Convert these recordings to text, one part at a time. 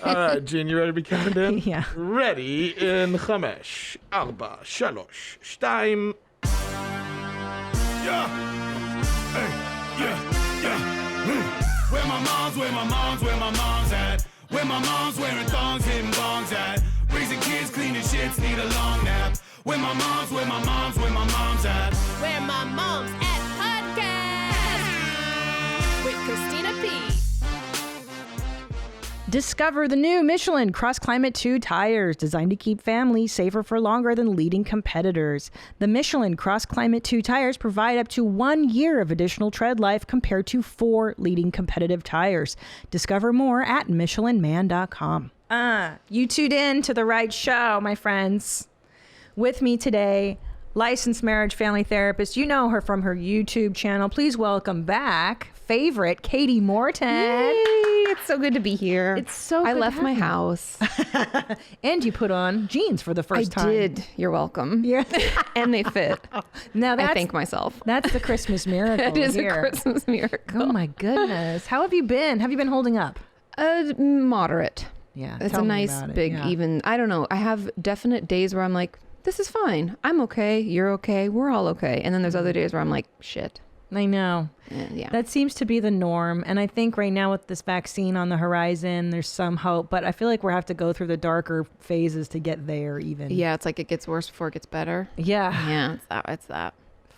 All right, Gene, you ready to be counted in? Yeah. Ready in 5, 4, 3, 2. Yeah. Hey, yeah. Where my mom's at? Where my mom's wearing thongs, hitting bongs at? Raising kids, cleaning shits, need a long nap. Where my mom's at? Where My Mom's At podcast with Christina P. Discover the new Michelin Cross Climate 2 tires designed to keep families safer for longer than leading competitors. The Michelin Cross Climate 2 tires provide up to 1 year of additional tread life compared to 4 leading competitive tires. Discover more at michelinman.com. You tuned in to the right show, my friends. With me today, licensed marriage family therapist. You know her from her YouTube channel. Please welcome back favorite Katie Morton. Yay, it's so good to be here. It's so I good left to my have you. house. And you put on jeans for the first time. I did. You're welcome. Yeah. And they fit. Now I thank myself. That's the Christmas miracle. It is here. a Christmas miracle. Oh my goodness. How have you been? Have you been holding up? Moderate. Yeah. It's tell a me nice about it. big Yeah. even. I don't know. I have definite days where I'm like, this is fine. I'm okay. You're okay. We're all okay. And then there's other days where I'm like, shit. I know. Yeah. That seems to be the norm. And I think right now with this vaccine on the horizon, there's some hope. But I feel like we'll have to go through the darker phases to get there even. Yeah, it's like it gets worse before it gets better. Yeah. Yeah, it's that.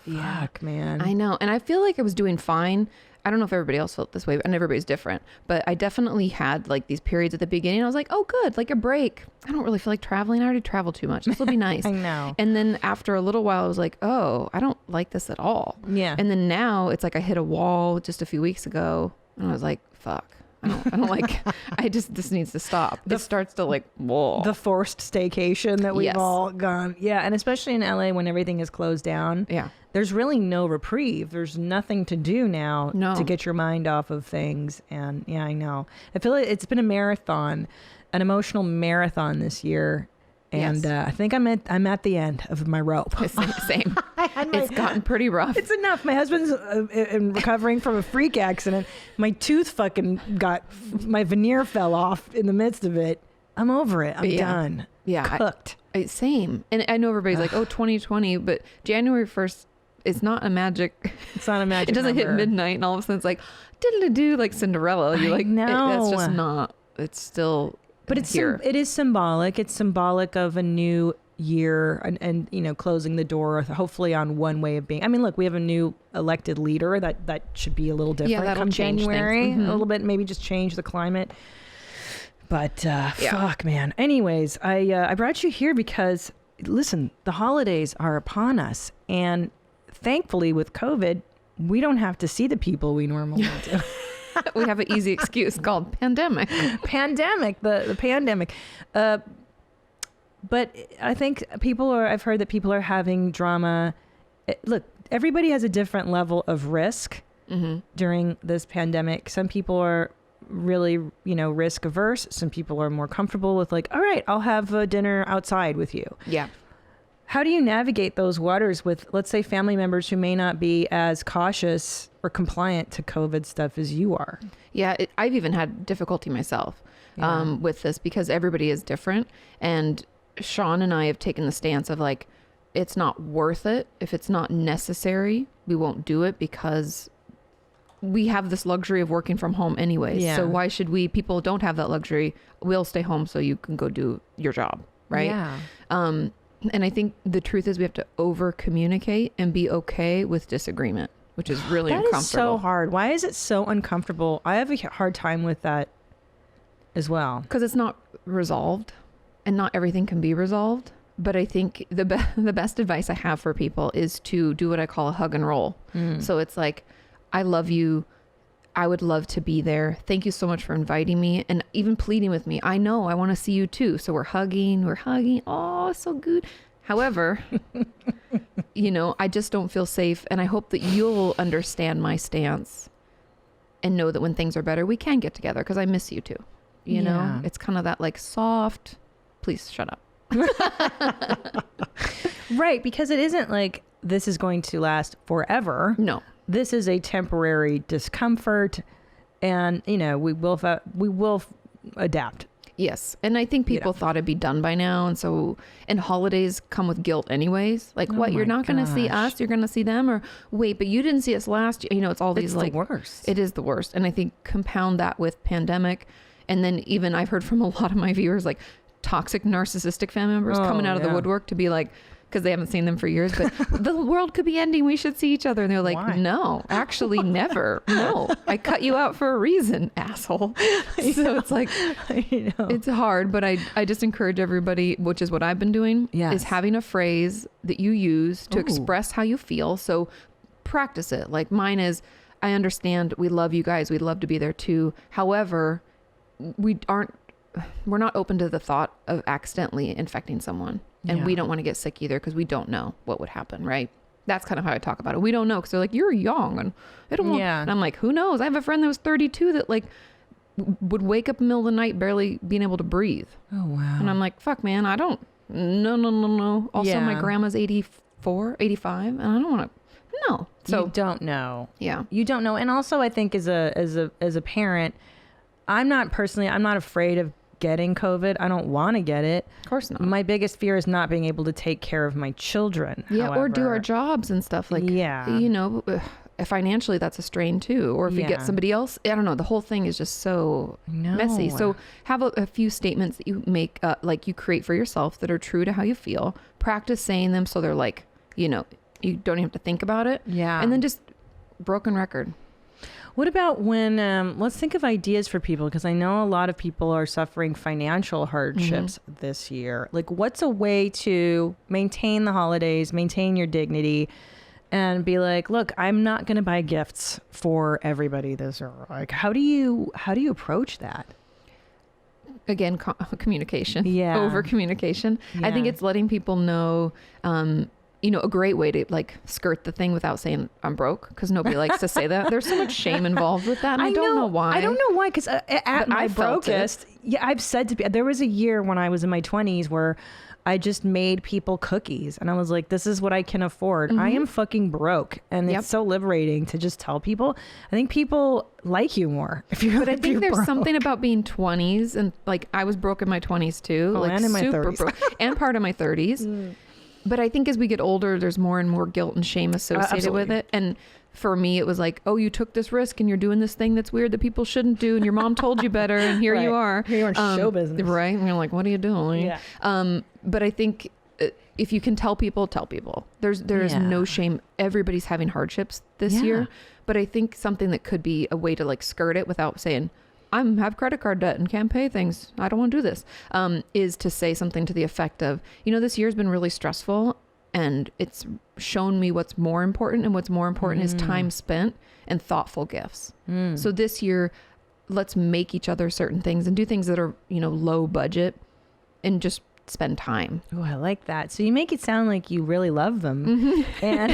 Fuck, man. I know. And I feel like I was doing fine. I don't know if everybody else felt this way, and everybody's different. But I definitely had like these periods at the beginning. I was like, oh, good, like a break. I don't really feel like traveling. I already travel too much. This will be nice. I know. And then after a little while, I was like, oh, I don't like this at all. Yeah. And then now it's like I hit a wall just a few weeks ago, and I was like, fuck. I don't like, this needs to stop. It starts to like, whoa. The forced staycation that we've Yes. all gone. Yeah. And especially in LA when everything is closed down. Yeah. There's really no reprieve. There's nothing to do now to get your mind off of things. And yeah, I know. I feel like it's been a marathon, an emotional marathon this year. And Yes. I think I'm at the end of my rope. Same. It's gotten pretty rough. It's enough. My husband's recovering from a freak accident. My tooth fucking my veneer fell off in the midst of it. I'm over it. I'm done. Yeah. Cooked. Same. And I know everybody's like, oh, 2020, but January 1st, it's not a magic. It's not a magic It doesn't number. hit midnight and all of a sudden it's like, diddle-a-doo, like Cinderella. You're like, know. It's just not. It's still But it's here. it is symbolic. It's symbolic of a new year and you know, closing the door hopefully on one way of being. I mean, look, we have a new elected leader that should be a little different that'll come change January. things. A little bit, maybe just change the climate. But fuck, man. Anyways, I brought you here because listen, the holidays are upon us, and thankfully with COVID, we don't have to see the people we normally do. We have an easy excuse called pandemic. The pandemic. But I think I've heard that people are having drama. Look, everybody has a different level of risk during this pandemic. Some people are really, risk averse. Some people are more comfortable with like, all right, I'll have a dinner outside with you. Yeah. How do you navigate those waters with, let's say, family members who may not be as cautious or compliant to COVID stuff as you are? Yeah, I've even had difficulty myself with this because everybody is different. And Sean and I have taken the stance of like, it's not worth it. If it's not necessary, we won't do it because we have this luxury of working from home anyways. Yeah. So why should people don't have that luxury. We'll stay home so you can go do your job. Right. Yeah. And I think the truth is we have to over communicate and be okay with disagreement, which is really uncomfortable. That is so hard. Why is it so uncomfortable? I have a hard time with that as well. Because it's not resolved and not everything can be resolved. But I think the best advice I have for people is to do what I call a hug and roll. So it's like, I love you. I would love to be there. Thank you so much for inviting me and even pleading with me. I know I want to see you too. So we're hugging. Oh, so good. However, I just don't feel safe. And I hope that you'll understand my stance and know that when things are better, we can get together because I miss you too. You know, it's kind of that like soft, please shut up. Right. Because it isn't like this is going to last forever. No. This is a temporary discomfort, and we will adapt. Yes. And I think people thought it'd be done by now. And holidays come with guilt anyways. Like, what, you're not going to see us, you're going to see them, or wait, but you didn't see us last year. You know, it's all these like, the worst. It is the worst. And I think compound that with pandemic. And then even I've heard from a lot of my viewers, like toxic narcissistic family members coming out of the woodwork to be like, because they haven't seen them for years, but the world could be ending. We should see each other. And they're like, why? No, actually never. No, I cut you out for a reason, asshole. So it's like, it's hard, but I just encourage everybody, which is what I've been doing, is having a phrase that you use to express how you feel. So practice it. Like mine is, I understand, we love you guys. We'd love to be there too. However, we're not open to the thought of accidentally infecting someone. And we don't want to get sick either because we don't know what would happen, right? That's kind of how I talk about it. We don't know because they're like, you're young. And I don't know. And I'm like, who knows? I have a friend that was 32 that like would wake up in the middle of the night barely being able to breathe. Oh, wow. And I'm like, fuck, man, I don't. No. Also, my grandma's 84, 85. And I don't want to. No. So you don't know. Yeah. You don't know. And also I think as a parent, I'm not afraid of getting COVID. I don't want to get it. Of course not. My biggest fear is not being able to take care of my children. Yeah. Or do our jobs and stuff like, you know, financially that's a strain too. Or if you get somebody else, I don't know. The whole thing is just so messy. So have a few statements that you make, like you create for yourself that are true to how you feel. Practice saying them so they're like, you know, you don't even have to think about it. Yeah. And then just broken record. What about when, let's think of ideas for people, because I know a lot of people are suffering financial hardships this year. Like, what's a way to maintain the holidays, maintain your dignity, and be like, look, I'm not going to buy gifts for everybody this year. Like, how do you approach that? Again, communication. Yeah. Over communication. Yeah. I think it's letting people know, you know, a great way to like skirt the thing without saying I'm broke, because nobody likes to say that. There's so much shame involved with that. And I don't know why. I don't know why, because at my brokest, I've said to there was a year when I was in my 20s where I just made people cookies and I was like, this is what I can afford. I am fucking broke. And it's so liberating to just tell people. I think people like you more if you. But I think there's something about being 20s, and like I was broke in my 20s too, like and in my super 30s. broke, and part of my 30s. But I think as we get older, there's more and more guilt and shame associated with it. And for me, it was like, oh, you took this risk and you're doing this thing that's weird that people shouldn't do. And your mom told you better. And here you are. Here you are in show business. Right. And you're like, what are you doing? Yeah. But I think if you can tell people. There is no shame. Everybody's having hardships this year. But I think something that could be a way to like skirt it without saying, have credit card debt and can't pay things. I don't want to do this. Is to say something to the effect of, you know, this year's been really stressful and it's shown me what's more important, and what's more important is time spent and thoughtful gifts. So this year, let's make each other certain things and do things that are, you know, low budget and just spend time. Oh, I like that. So you make it sound like you really love them. And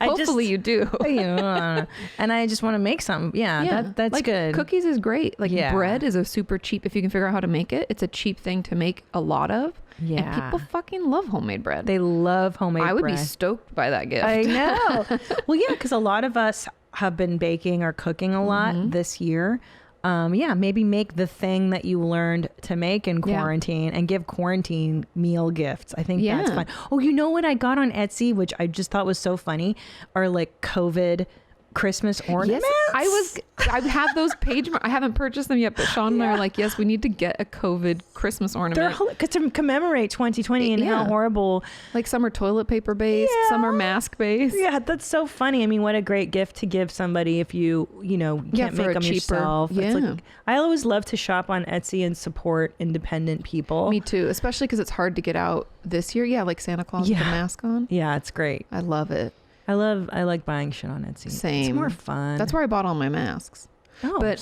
hopefully you do. You know, and I just want to make something. Yeah, that's like, good. Cookies is great. Like bread is a super cheap, if you can figure out how to make it, it's a cheap thing to make a lot of. Yeah. And people fucking love homemade bread. They love homemade bread. I would be stoked by that gift. I know. Well, yeah, because a lot of us have been baking or cooking a lot this year. Maybe make the thing that you learned to make in quarantine and give quarantine meal gifts. I think that's fun. Oh, you know what I got on Etsy, which I just thought was so funny, are like COVID Christmas ornaments. Yes, I have those I haven't purchased them yet, but Sean and I are like, yes, we need to get a COVID Christmas ornament. They're to commemmorate 2020 and how horrible. Like some are toilet paper based, some are mask based. Yeah, that's so funny. I mean, what a great gift to give somebody if you can't make them yourself. Yeah. It's like, I always love to shop on Etsy and support independent people. Me too, especially because it's hard to get out this year. Yeah, like Santa Claus with a mask on. Yeah, it's great. I love it. I like buying shit on Etsy. Same. It's more fun. That's where I bought all my masks. Oh, but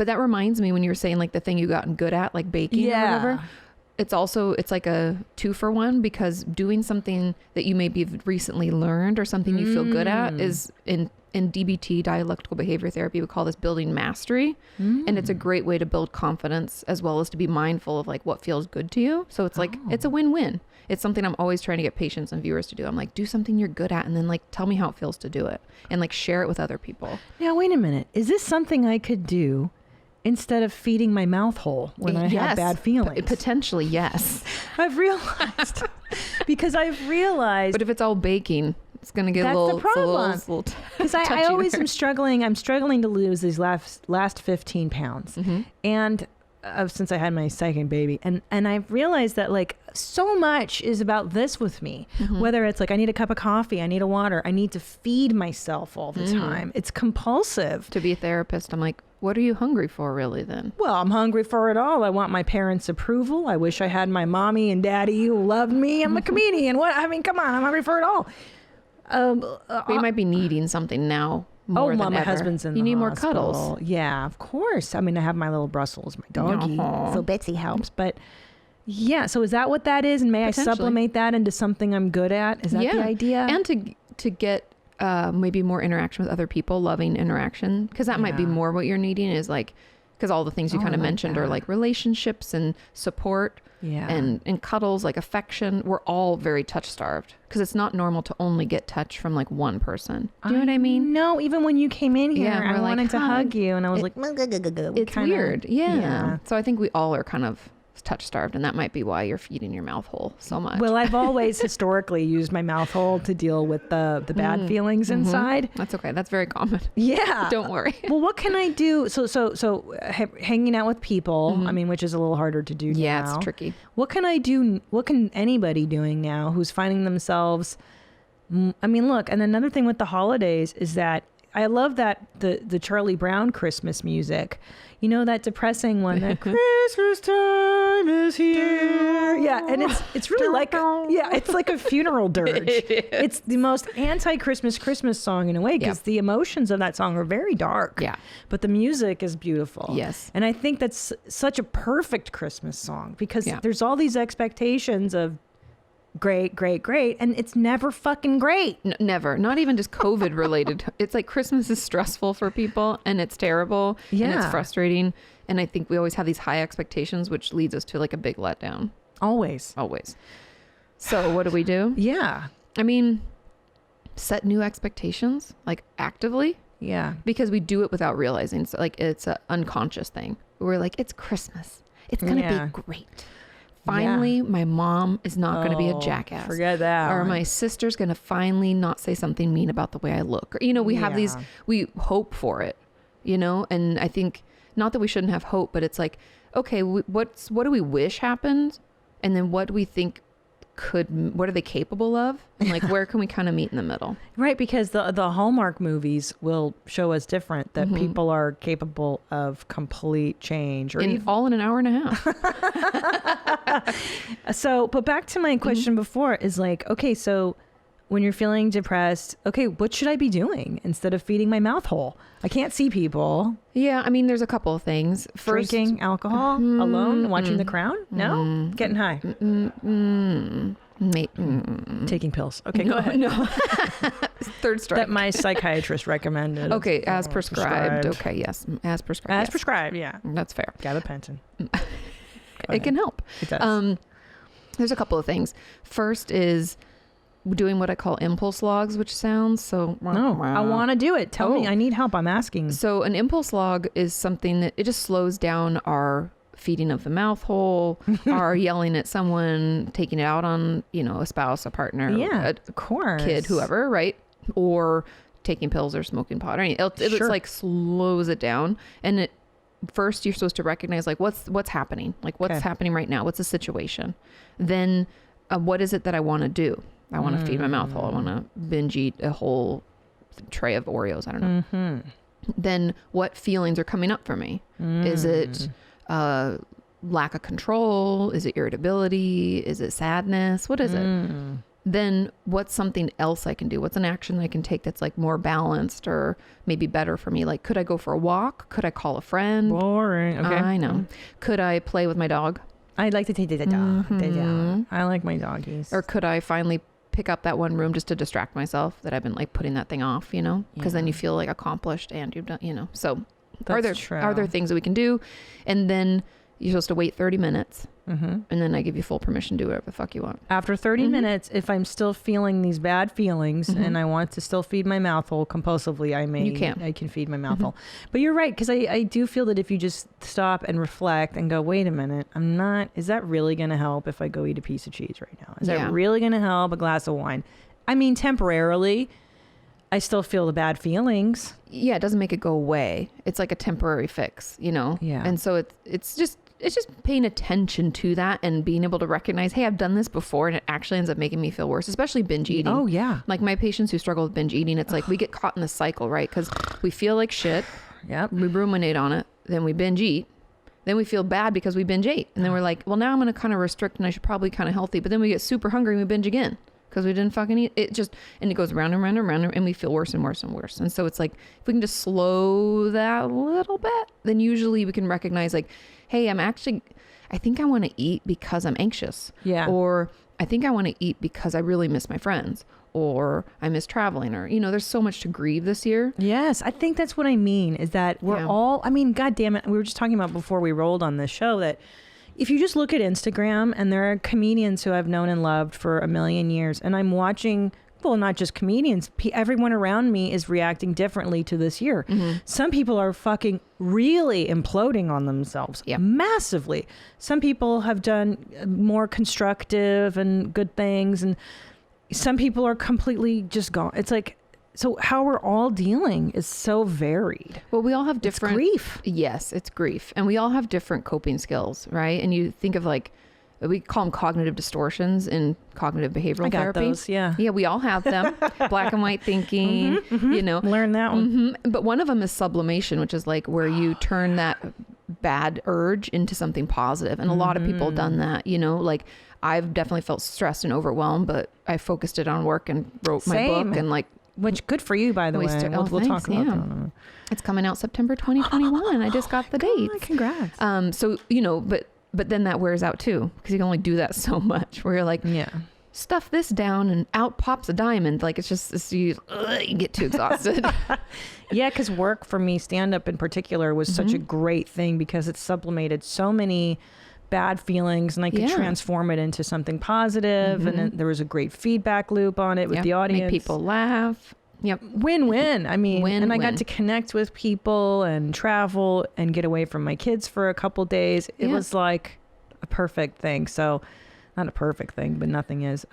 that reminds me when you were saying like the thing you gotten good at, like baking or whatever. It's like a 2-for-1, because doing something that you maybe have recently learned or something you feel good at is in DBT, dialectical behavior therapy, we call this building mastery. And it's a great way to build confidence as well as to be mindful of like what feels good to you. So it's like, it's a win-win. It's something I'm always trying to get patients and viewers to do. I'm like, do something you're good at and then like tell me how it feels to do it and like share it with other people. Now, wait a minute. Is this something I could do instead of feeding my mouth hole when I have bad feelings. Potentially, yes. I've realized because I've realized. But if it's all baking, it's going to get that's a little, the problem. Because I always am struggling. I'm struggling to lose these last 15 pounds. And since I had my second baby. And I've realized that like so much is about this with me, whether it's like, I need a cup of coffee, I need a water, I need to feed myself all the time. It's compulsive. To be a therapist, I'm like, what are you hungry for really then? Well, I'm hungry for it all. I want my parents' approval. I wish I had my mommy and daddy who loved me. I'm a comedian. Come on, I'm hungry for it all. But you might be needing something now more than my ever. husband's in you the need hospital. more cuddles. Yeah, of course. I mean, I have my little Brussels, my doggy, so Betsy helps. But yeah, so is that what that is? And may I sublimate that into something I'm good at? Is that the idea? And to get maybe more interaction with other people, loving interaction, because that might be more what you're needing is like, because all the things you kind of mentioned are like relationships and support. And cuddles, like affection. We're all very touch starved because it's not normal to only get touch from like one person. Do you know what I mean? No, even when you came in here, I like, wanted to hug you and I was like, it's weird. Yeah. So I think we all are kind of touch starved, and that might be why you're feeding your mouth hole so much. Well, I've always historically used my mouth hole to deal with the bad feelings inside. That's okay. That's very common. Yeah. Don't worry. Well, what can I do? So hanging out with people, I mean, which is a little harder to do now. Yeah, it's tricky. What can I do? What can anybody doing now who's finding themselves, I mean, look, and another thing with the holidays is that I love that the Charlie Brown Christmas music, you know, that depressing one, that Christmas time is here. Yeah, and it's really like it's like a funeral dirge. It's the most anti-Christmas song in a way because the emotions of that song are very dark. Yeah, but the music is beautiful. Yes, and I think that's such a perfect Christmas song because there's all these expectations of great, and it's never fucking great. Never. Not even just COVID related. It's like Christmas is stressful for people and it's terrible and it's frustrating, and I think we always have these high expectations, which leads us to like a big letdown. Always. So what do we do? I mean, set new expectations, like actively. Because we do it without realizing. So like it's an unconscious thing. We're like, it's Christmas, it's gonna be great. Finally, my mom is not going to be a jackass. Forget that. Or my sister's going to finally not say something mean about the way I look. Or, you know, we have these, we hope for it, you know? And I think, not that we shouldn't have hope, but it's like, okay, what do we wish happened? And then what do we think what are they capable of? And like, where can we kind of meet in the middle? Right, because the Hallmark movies will show us different, that people are capable of complete change. Or all in an hour and a half. So, but back to my question before is like, okay, so when you're feeling depressed, okay, what should I be doing instead of feeding my mouth hole? I can't see people. Yeah, I mean, there's a couple of things. First, drinking alcohol alone, watching The Crown? No? Getting high? Taking pills. Okay, go ahead. No. Third strike. That my psychiatrist recommended. Okay, as prescribed. Okay, yes. As prescribed. As prescribed, yeah. That's fair. Gabapentin. It can help. It does. There's a couple of things. First is doing what I call impulse logs, which sounds so... No, I want to do it. Tell me. I need help. I'm asking. So an impulse log is something that it just slows down our feeding of the mouth hole, our yelling at someone, taking it out on, you know, a spouse, a partner, of course, kid, whoever, right? Or taking pills or smoking pot or anything. It's like slows it down. And it first you're supposed to recognize like what's happening, like what's happening right now, what's the situation. Then what is it that I want to do? I want to feed my mouth hole. I want to binge eat a whole tray of Oreos. I don't know. Then what feelings are coming up for me? Is it lack of control? Is it irritability? Is it sadness? What is it? Then what's something else I can do? What's an action I can take that's like more balanced or maybe better for me? Like, could I go for a walk? Could I call a friend? Boring. Okay. I know. Could I play with my dog? I'd like to take the dog. I like my doggies. Or could I finally pick up that one room just to distract myself that I've been like putting that thing off, you know? Because then you feel like accomplished and you've done, you know. So are there things that we can do? And then you're supposed to wait 30 minutes. And then I give you full permission to do whatever the fuck you want. After 30 minutes, if I'm still feeling these bad feelings and I want to still feed my mouth hole compulsively, I can feed my mouth hole. But you're right, because I do feel that if you just stop and reflect and go, wait a minute, is that really going to help if I go eat a piece of cheese right now? Is that really going to help a glass of wine? I mean, temporarily, I still feel the bad feelings. Yeah, it doesn't make it go away. It's like a temporary fix, you know? Yeah. And so it's just paying attention to that and being able to recognize, hey, I've done this before and it actually ends up making me feel worse, especially binge eating. Oh, yeah. Like my patients who struggle with binge eating, it's like we get caught in the cycle, right? Because we feel like shit. Yep. We ruminate on it. Then we binge eat. Then we feel bad because we binge ate. And then we're like, well, now I'm going to kind of restrict and I should probably kind of healthy. But then we get super hungry and we binge again because we didn't fucking eat. And it goes round and round and round and we feel worse and worse and worse. And so it's like, if we can just slow that a little bit, then usually we can recognize like, hey, I think I want to eat because I'm anxious. Yeah. Or I think I want to eat because I really miss my friends, or I miss traveling, or, you know, there's so much to grieve this year. Yes. I think that's what I mean is that we're all, I mean, God damn it. We were just talking about before we rolled on this show that if you just look at Instagram, and there are comedians who I've known and loved for a million years, and I'm watching, well, not just comedians, everyone around me is reacting differently to this year. Some people are fucking really imploding on themselves massively. Some people have done more constructive and good things, and some people are completely just gone. It's like, so how we're all dealing is so varied. Well, we all have different grief. Yes, it's grief. And we all have different coping skills, right? And you think of like, we call them cognitive distortions in cognitive behavioral therapy. Those, yeah. Yeah, we all have them. Black and white thinking, you know. Learn that one. But one of them is sublimation, which is like where you turn that bad urge into something positive. And a lot of people have done that, you know, like I've definitely felt stressed and overwhelmed, but I focused it on work and wrote my book and like. Which good for you, by the way. We'll talk about that. It's coming out September 2021. I just got the date. Congrats. So, you know, but then that wears out too, because you can only do that so much where you're like, stuff this down and out pops a diamond. Like it's just, you get too exhausted. Yeah, because work for me, stand-up in particular, was such a great thing because it sublimated so many bad feelings and I could transform it into something positive. And then there was a great feedback loop on it with the audience. Make people laugh. Yep. Win-win. I mean, and I got to connect with people and travel and get away from my kids for a couple days. It was like a perfect thing. So not a perfect thing, but nothing is.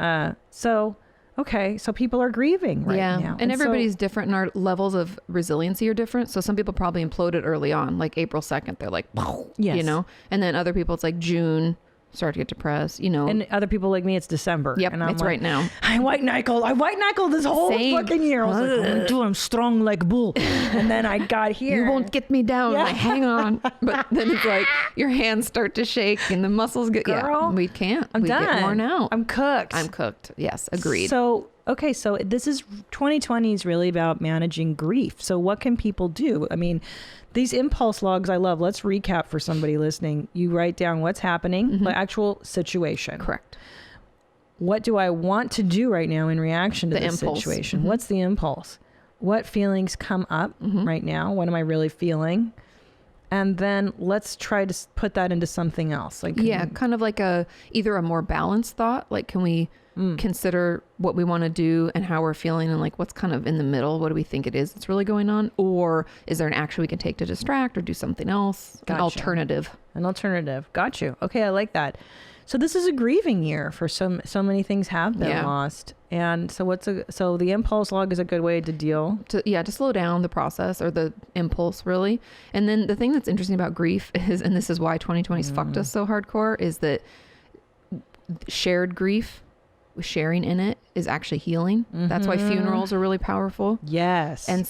Okay, so people are grieving right now. And everybody's different and our levels of resiliency are different. So some people probably imploded early on, like April 2nd, they're like, you know, and then other people, it's like June, start to get depressed, you know. And other people like me, it's December. Yep, and I'm it's like, right now. I white knuckled this whole fucking year. I was like, I'm strong like bull. And then I got here. You won't get me down. Like, hang on. But then it's like your hands start to shake and the muscles get. Girl, we can't. I'm done. Get worn out. I'm cooked. Yes, agreed. So this is 2020 is really about managing grief. So what can people do? I mean, these impulse logs I love. Let's recap for somebody listening. You write down what's happening, the actual situation. Correct. What do I want to do right now in reaction to this situation? What's the impulse? What feelings come up right now? What am I really feeling? And then let's try to put that into something else. Like kind of like either a more balanced thought. Like, can we consider what we want to do and how we're feeling and like what's kind of in the middle? What do we think it is that's really going on? Or is there an action we can take to distract or do something else? An alternative. Got you. Okay, I like that. So this is a grieving year for so many things have been lost. And so so the impulse log is a good way to deal. To slow down the process or the impulse really. And then the thing that's interesting about grief is, and this is why 2020's fucked us so hardcore, is that shared grief, sharing in it is actually healing. That's why funerals are really powerful. Yes. And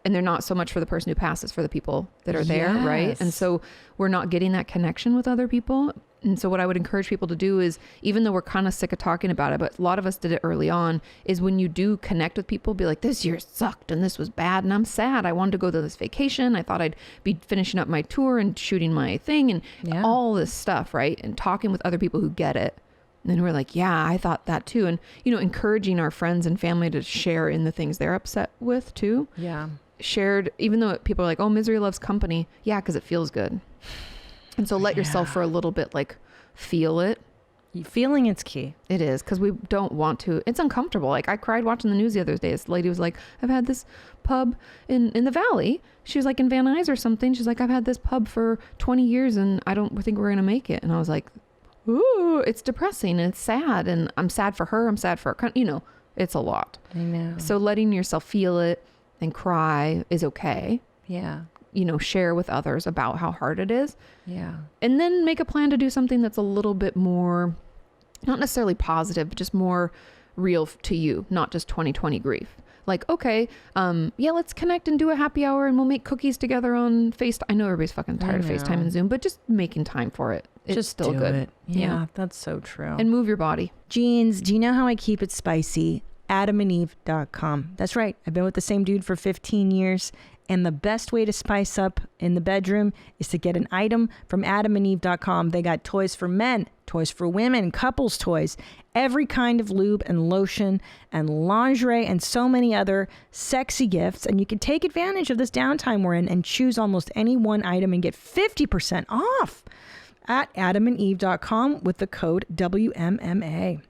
they're not so much for the person who passes, for the people that are there, right? And so we're not getting that connection with other people. And so what I would encourage people to do is, even though we're kind of sick of talking about it, but a lot of us did it early on, is when you do connect with people, be like, this year sucked and this was bad and I'm sad. I wanted to go to this vacation. I thought I'd be finishing up my tour and shooting my thing and all this stuff, right? And talking with other people who get it. And we're like, yeah, I thought that too. And, you know, encouraging our friends and family to share in the things they're upset with too. Yeah. Shared, even though people are like, oh, misery loves company. Yeah, because it feels good. And so let yourself for a little bit, like, feel it. Feeling it's key. It is, because we don't want to. It's uncomfortable. Like, I cried watching the news the other day. This lady was like, I've had this pub in the valley. She was like in Van Nuys or something. She's like, I've had this pub for 20 years and I don't think we're going to make it. And I was like, ooh, it's depressing and it's sad. And I'm sad for her. I'm sad for her. You know, it's a lot. I know. So letting yourself feel it and cry is okay. Yeah. You know, share with others about how hard it is. Yeah. And then make a plan to do something that's a little bit more, not necessarily positive, but just more real to you, not just 2020 grief. Like, okay, yeah, let's connect and do a happy hour and we'll make cookies together on FaceTime. I know everybody's fucking tired of FaceTime and Zoom, but just making time for it. It's Just still do good. it. Yeah, that's so true. And move your body. Jeans, do you know how I keep it spicy? AdamandEve.com. That's right. I've been with the same dude for 15 years. And the best way to spice up in the bedroom is to get an item from AdamandEve.com. They got toys for men, toys for women, couples toys, every kind of lube and lotion and lingerie and so many other sexy gifts. And you can take advantage of this downtime we're in and choose almost any one item and get 50% off at AdamandEve.com with the code WMMA.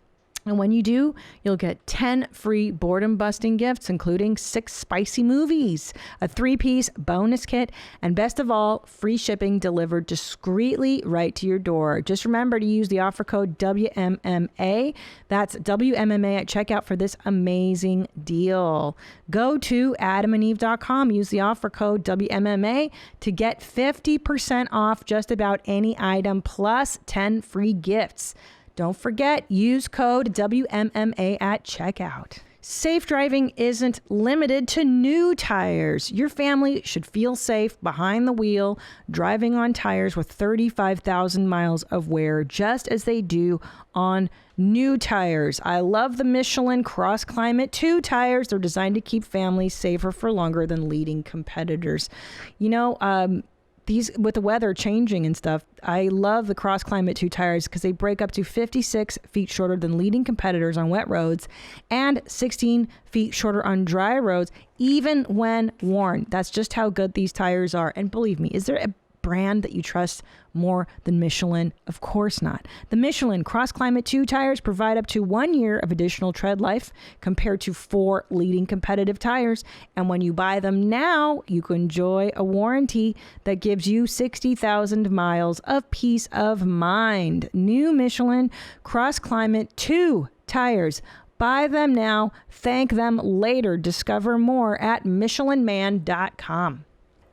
And when you do, you'll get 10 free boredom-busting gifts, including 6 spicy movies, a 3-piece bonus kit, and best of all, free shipping delivered discreetly right to your door. Just remember to use the offer code WMMA. That's WMMA at checkout for this amazing deal. Go to AdamandEve.com. Use the offer code WMMA to get 50% off just about any item plus 10 free gifts. Don't forget, use code WMMA at checkout. Safe driving isn't limited to new tires. Your family should feel safe behind the wheel, driving on tires with 35,000 miles of wear, just as they do on new tires. I love the Michelin Cross Climate 2 tires. They're designed to keep families safer for longer than leading competitors. You know, these, with the weather changing and stuff, I love the Cross Climate 2 tires because they break up to 56 feet shorter than leading competitors on wet roads and 16 feet shorter on dry roads, even when worn. That's just how good these tires are. And believe me, is there a brand that you trust more than Michelin? Of course not. The Michelin Cross Climate 2 tires provide up to 1 year of additional tread life compared to 4 leading competitive tires. And when you buy them now, you can enjoy a warranty that gives you 60,000 miles of peace of mind. New Michelin Cross Climate 2 tires. Buy them now. Thank them later. Discover more at michelinman.com.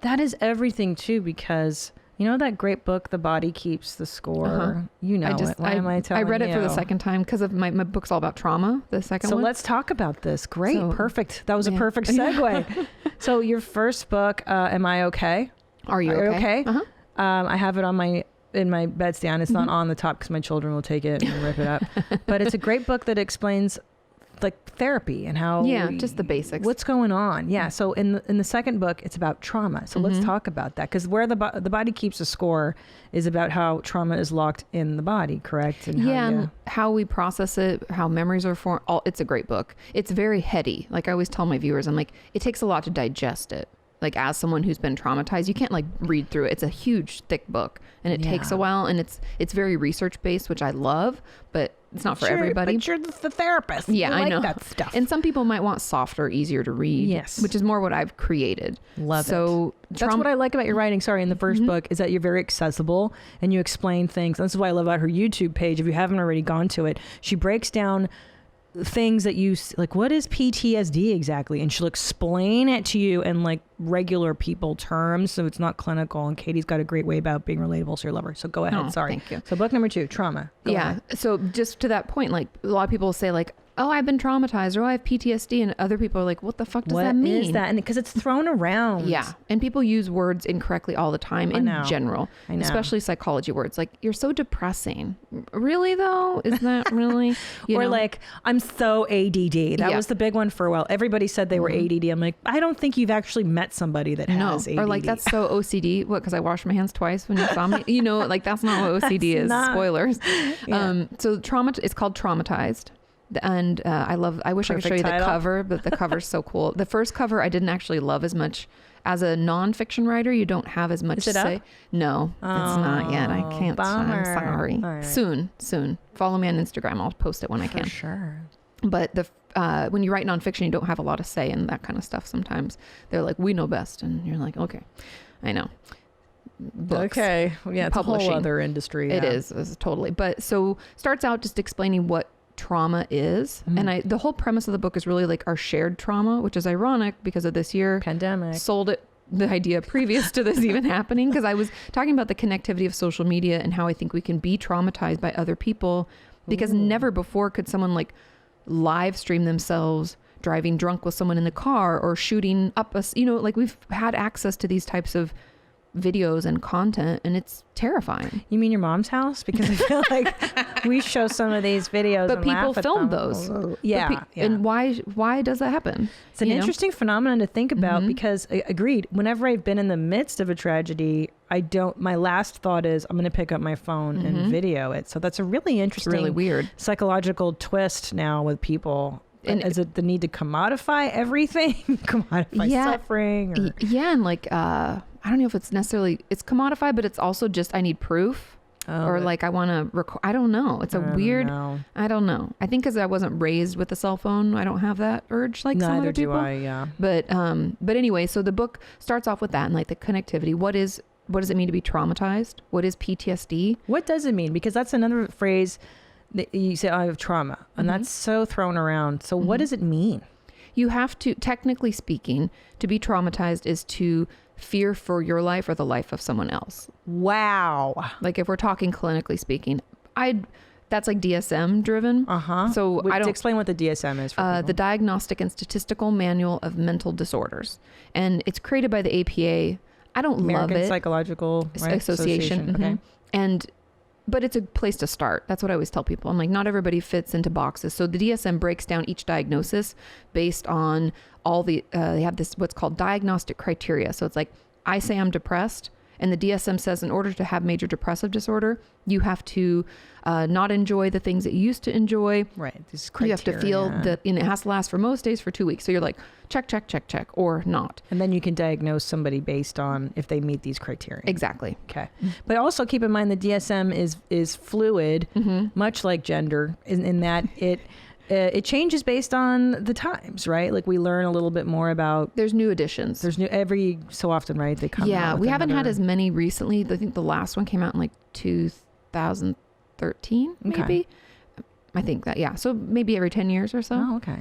That is everything too, because you know that great book, The Body Keeps the Score? Uh-huh. You know it. Why am I telling you? I read it for the second time because of my book's all about trauma, the second one. So let's talk about this. Great. So, perfect. That was a perfect segue. So your first book, Am I Okay? Are you okay? Uh-huh. I have it on in my bedstand. It's not on the top because my children will take it and rip it up. But it's a great book that explains like therapy and how just the basics, what's going on. So in the second book, it's about trauma. So let's talk about that, because where the body keeps a score is about how trauma is locked in the body, correct? And and how we process it, how memories are formed. It's a great book. It's very heady. Like I always tell my viewers, I'm like, it takes a lot to digest it. Like as someone who's been traumatized, you can't like read through it. It's a huge, thick book, and it takes a while, and it's very research based, which I love, but it's not for everybody. But you're the therapist. Yeah, I know that stuff. And some people might want softer, easier to read. Yes, which is more what I've created. Love so it. That's what I like about your writing. Sorry, in the first book is that you're very accessible and you explain things. This is what I love about her YouTube page. If you haven't already gone to it, she breaks down things that you like, what is PTSD exactly, and she'll explain it to you in like regular people terms, so it's not clinical. And Katie's got a great way about being relatable, so you're lover. So go ahead. Sorry. Thank you. So book number 2, trauma. Go ahead. So just to that point, like a lot of people say like, oh, I've been traumatized, or I have PTSD, and other people are like, what the fuck does that mean? What is that? And because it's thrown around. Yeah. And people use words incorrectly all the time in general, especially psychology words. Like, you're so depressing. Really though? Is that really? Or like, I'm so ADD. That was the big one for a while. Everybody said they were ADD. I'm like, I don't think you've actually met somebody that has ADD. Or like, that's so OCD. What? Because I washed my hands twice when you saw me. You know, like that's not what OCD is. Spoilers. Yeah. So trauma. It's called Traumatized. And I wish I could show you the cover, but the cover's so cool. The first cover I didn't actually love as much as a nonfiction writer, you don't have as much Is it to say. up? No, it's not yet. I can't. Bummer. I'm sorry. All right. Soon. Follow me on Instagram. I'll post it when I can. For sure. But when you write nonfiction, you don't have a lot of say in that kind of stuff. Sometimes they're like, we know best. And you're like, okay, I know. Books, okay. Yeah, it's publishing. a whole other industry. Yeah. It is totally. But so starts out just explaining what trauma is. And the whole premise of the book is really like our shared trauma, which is ironic because of this year. Pandemic. Sold it the idea previous to this even happening, because I was talking about the connectivity of social media and how I think we can be traumatized by other people, because never before could someone like live stream themselves driving drunk with someone in the car or shooting up us, like we've had access to these types of videos and content, and it's terrifying. You mean your mom's house? Because I feel like we show some of these videos, but and people laugh at film them. those. Yeah, And why does that happen? It's an interesting phenomenon to think about, because agreed, whenever I've been in the midst of a tragedy, my last thought is I'm going to pick up my phone and video it. So that's a really interesting, really weird psychological twist now with people. And is it the need to commodify everything? Commodify suffering? Or... Yeah. And like, I don't know if it's necessarily, it's commodified, but it's also just, I need proof. Like I want to record. I don't know. It's a weird, I don't know. I think because I wasn't raised with a cell phone, I don't have that urge like some other people. Neither do I, yeah. But anyway, so the book starts off with that and like the connectivity. What does it mean to be traumatized? What is PTSD? What does it mean? Because that's another phrase that you say, I have trauma, and that's so thrown around. So what does it mean? You have to, technically speaking, to be traumatized is to fear for your life or the life of someone else. Wow. Like if we're talking clinically speaking, that's like DSM driven. So I don't explain what the DSM is for people. The Diagnostic and Statistical Manual of Mental Disorders, and it's created by the APA. I don't American love it. Psychological Association. Okay. But it's a place to start. That's what I always tell people. I'm like, not everybody fits into boxes. So the DSM breaks down each diagnosis based on all the, they have this, what's called diagnostic criteria. So it's like, I say I'm depressed, and the DSM says in order to have major depressive disorder, you have to not enjoy the things that you used to enjoy. Right. This criteria. You have to feel that, and it has to last for most days for 2 weeks. So you're like, check, or not. And then you can diagnose somebody based on if they meet these criteria. Exactly. Okay. But also keep in mind the DSM is fluid, much like gender, in that it changes based on the times, right? Like we learn a little bit more about. There's new additions. There's new every so often, right? They come. Yeah, out with we haven't had another... as many recently. I think the last one came out in like 2013, maybe. Okay. I think that, yeah. So maybe every 10 years or so. Oh, okay.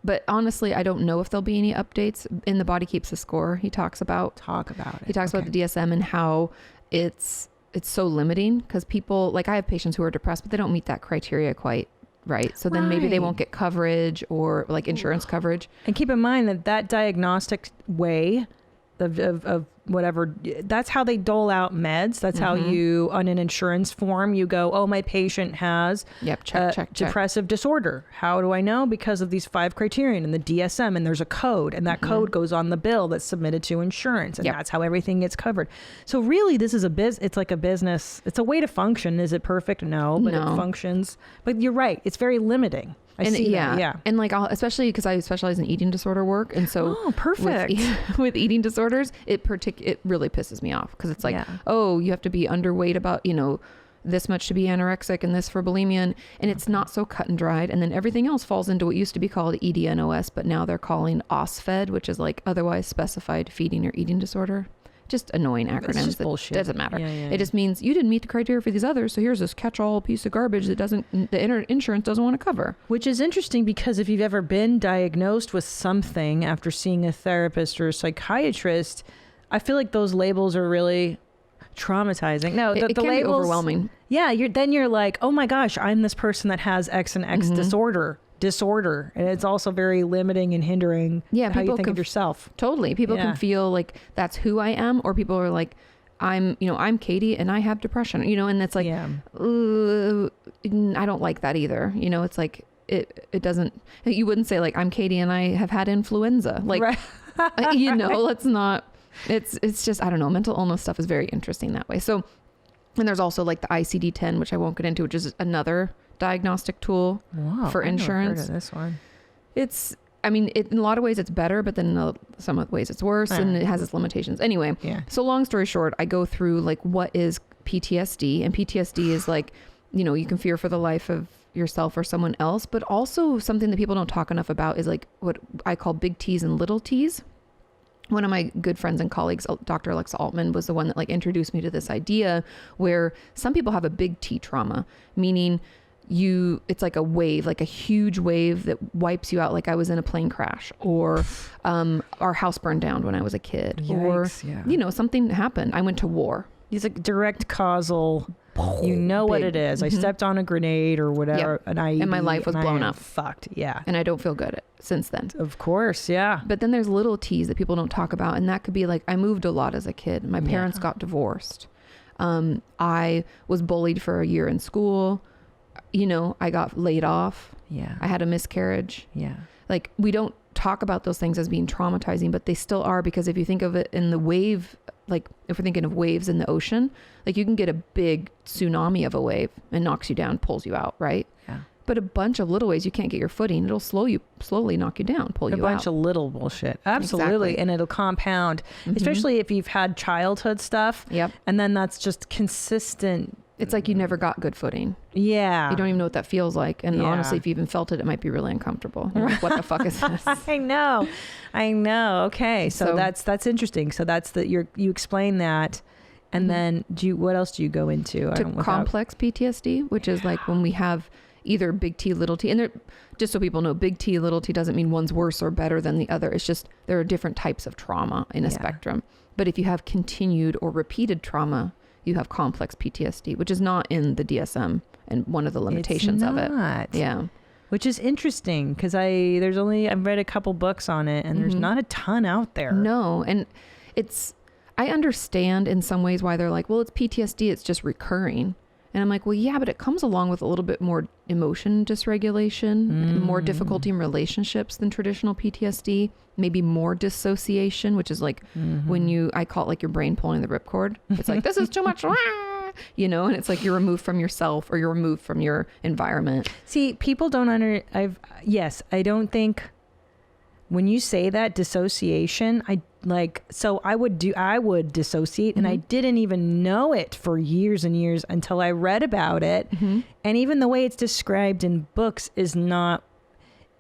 But honestly, I don't know if there'll be any updates. In The Body Keeps the Score, he talks about it. He talks about the DSM and how it's so limiting, because people, like I have patients who are depressed, but they don't meet that criteria quite right. So then maybe they won't get coverage or like insurance coverage. And keep in mind that diagnostic way of whatever, that's how they dole out meds. That's how you, on an insurance form, you go, oh, my patient has check. depressive disorder. How do I know? Because of these 5 criterion and the DSM, and there's a code, and that code goes on the bill that's submitted to insurance, and that's how everything gets covered. So really, this is it's like a business. It's a way to function. Is it perfect? No, but it functions. But you're right. It's very limiting. I see that. Yeah. And like, especially because I specialize in eating disorder work. And so perfect. With eating disorders, it really pisses me off, because it's like, oh, you have to be underweight about, this much to be anorexic and this for bulimia. And it's not so cut and dried. And then everything else falls into what used to be called EDNOS, but now they're calling OSFED, which is like otherwise specified feeding or eating disorder. Just annoying acronyms. It's just bullshit. Doesn't matter. Yeah. It just means you didn't meet the criteria for these others, so here's this catch-all piece of garbage that the insurance doesn't want to cover. Which is interesting, because if you've ever been diagnosed with something after seeing a therapist or a psychiatrist, I feel like those labels are really traumatizing. No, the can labels be overwhelming. Yeah, you're like, oh my gosh, I'm this person that has X and X disorder, and it's also very limiting and hindering how you think of yourself. Totally. People can feel like that's who I am, or people are like, I'm Katie and I have depression, and it's like, I don't like that either. It's like, it doesn't, you wouldn't say like, I'm Katie and I have had influenza. Like, let's not, it's just, I don't know. Mental illness stuff is very interesting that way. So, and there's also like the ICD-10, which I won't get into, which is another diagnostic tool for insurance. I've never heard of this one. I mean, in a lot of ways it's better, but then in some ways it's worse, and it has its limitations. Anyway, so long story short, I go through like what is PTSD, and PTSD is like, you know, you can fear for the life of yourself or someone else, but also something that people don't talk enough about is like what I call big T's and little T's. One of my good friends and colleagues, Dr. Alexa Altman, was the one that like introduced me to this idea where some people have a big T trauma, meaning it's like a wave, like a huge wave that wipes you out. Like I was in a plane crash, or our house burned down when I was a kid. Yikes, or, you know, something happened. I went to war. It's like direct causal. You know what it is. I stepped on a grenade or whatever, an IED, and my life was blown up. Fucked. Yeah. And I don't feel good since then. Of course. Yeah. But then there's little T's that people don't talk about. And that could be like, I moved a lot as a kid. My parents got divorced. I was bullied for a year in school. You know, I got laid off. Yeah. I had a miscarriage. Yeah. Like we don't talk about those things as being traumatizing, but they still are, because if you think of it in the wave, like if we're thinking of waves in the ocean, like you can get a big tsunami of a wave and knocks you down, pulls you out, right? Yeah. But a bunch of little waves, you can't get your footing. It'll slowly knock you down, pull you out. A bunch of little bullshit. Absolutely. Exactly. And it'll compound, especially if you've had childhood stuff. Yep. And then that's just consistent. It's like you never got good footing. Yeah. You don't even know what that feels like. And honestly, if you even felt it, it might be really uncomfortable. You're like, what the fuck is this? I know. Okay. So that's interesting. So that's you explain that. And then what else do you go into? Complex PTSD, which is like when we have either big T, little t. And just so people know, big T, little t doesn't mean one's worse or better than the other. It's just there are different types of trauma in a spectrum. But if you have continued or repeated trauma, you have complex PTSD, which is not in the DSM and one of the limitations of it. Yeah. Which is interesting because I've read a couple books on it, and there's not a ton out there. No. And I understand in some ways why they're like, well, it's PTSD, it's just recurring. And I'm like, well, yeah, but it comes along with a little bit more emotion dysregulation, and more difficulty in relationships than traditional PTSD, maybe more dissociation, which is like when I call it like your brain pulling the ripcord. It's like, this is too much, you know, and it's like you're removed from yourself or you're removed from your environment. See, people don't I don't think when you say that dissociation, I would dissociate, and I didn't even know it for years and years until I read about it. And even the way it's described in books is not,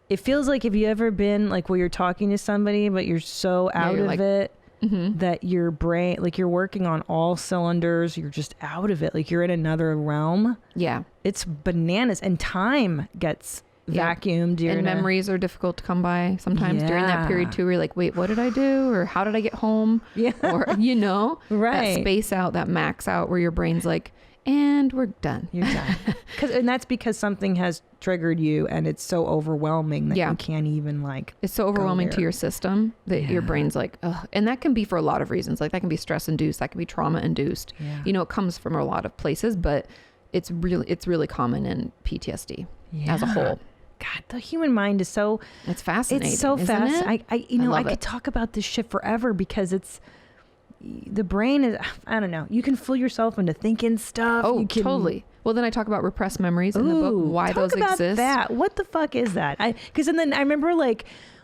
it feels like, if you ever been like where you're talking to somebody, but you're so out of it that your brain, like you're working on all cylinders, you're just out of it. Like you're in another realm. Yeah. It's bananas, and time gets vacuumed. And memories are difficult to come by sometimes during that period too, where you're like, wait, what did I do? Or how did I get home? Yeah. Or, you know, that space out, that max out where your brain's like, and we're done. You're done. And that's because something has triggered you, and it's so overwhelming that you can't even it's so overwhelming to your system that your brain's like, ugh. And that can be for a lot of reasons. Like that can be stress induced, that can be trauma induced. You know, it comes from a lot of places, but it's really common in PTSD as a whole. God, the human mind is it's fascinating. It's so fascinating. I could it. talk about this shit forever because the brain is, I don't know. You can fool yourself into thinking stuff. Oh, totally. Well, then I talk about repressed memories in the book, why those exist. That. What the fuck is that? Because then I remember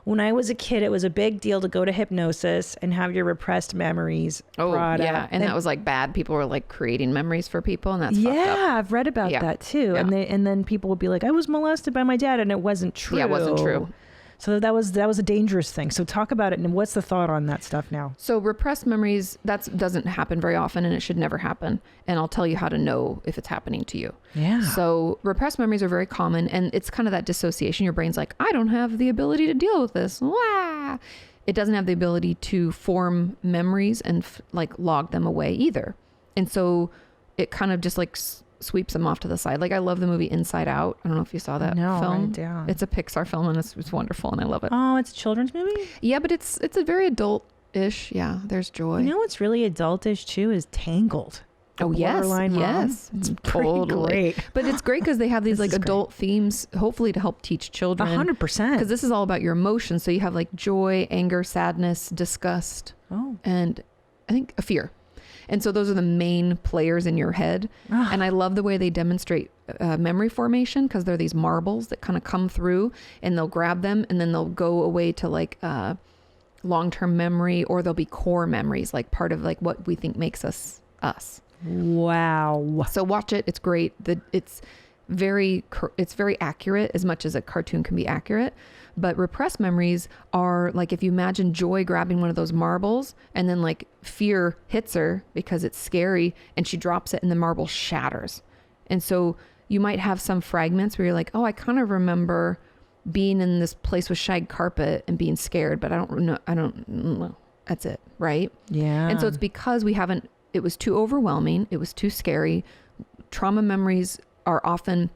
when I was a kid, it was a big deal to go to hypnosis and have your repressed memories brought up. And that was like bad. People were like creating memories for people, and that's fucked up. I've read about that too. Yeah. And then people would be like, I was molested by my dad, and it wasn't true. Yeah, it wasn't true. So that was a dangerous thing. So talk about it, and what's the thought on that stuff now? So repressed memories, that doesn't happen very often, and it should never happen. And I'll tell you how to know if it's happening to you. Yeah. So repressed memories are very common, and it's kind of that dissociation. Your brain's like, I don't have the ability to deal with this. Wah! It doesn't have the ability to form memories and log them away either. And so it kind of just sweeps them off to the side. Like I love the movie Inside Out. I don't know if you saw that film. Write it down. It's a Pixar film, and it's wonderful, and I love it. Oh, it's a children's movie? Yeah, but it's a very adult-ish. Yeah, there's joy. You know what's really adultish too is Tangled. Oh yes, yes, it's totally great. But it's great because they have these adult themes, hopefully to help teach children. 100%. Because this is all about your emotions. So you have joy, anger, sadness, disgust, and I think a fear. And so those are the main players in your head. And I love the way they demonstrate memory formation, because they're these marbles that kind of come through, and they'll grab them and then they'll go away to like long-term memory, or they'll be core memories, like part of like what we think makes us us. Wow. So watch it. It's great. It's very accurate, as much as a cartoon can be accurate. But repressed memories are like, if you imagine Joy grabbing one of those marbles, and then like fear hits her because it's scary, and she drops it and the marble shatters. And so you might have some fragments where you're like, oh, I kind of remember being in this place with shag carpet and being scared, but I don't know. That's it. Right. Yeah. And so it's because it was too overwhelming. It was too scary. Trauma memories are often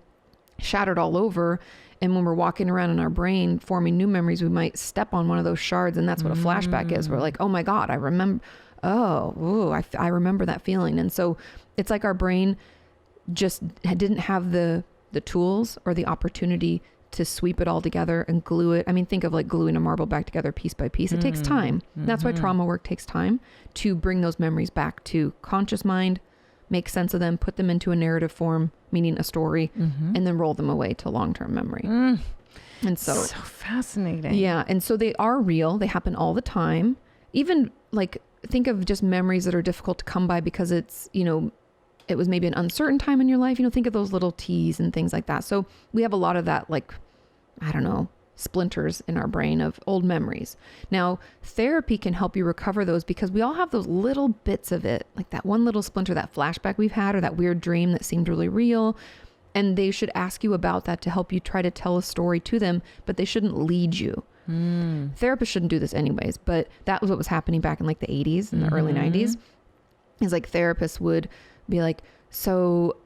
shattered all over. And when we're walking around in our brain forming new memories, we might step on one of those shards. And that's what a flashback is. We're like, oh my God, I remember. I remember that feeling. And so it's like our brain just didn't have the tools or the opportunity to sweep it all together and glue it. I mean, think of like gluing a marble back together piece by piece. It takes time. That's why trauma work takes time, to bring those memories back to conscious mind, make sense of them, put them into a narrative form, meaning a story, and then roll them away to long-term memory. And so fascinating. Yeah. And so they are real. They happen all the time. Even like, think of just memories that are difficult to come by because it's, it was maybe an uncertain time in your life. Think of those little T's and things like that. So we have a lot of that, like, I don't know, splinters in our brain of old memories. Now, therapy can help you recover those, because we all have those little bits of it, like that one little splinter, that flashback we've had, or that weird dream that seemed really real. And they should ask you about that to help you try to tell a story to them, but they shouldn't lead you. Therapists shouldn't do this anyways, but that was what was happening back in like the 80s and the early 90s. Is like therapists would be like, so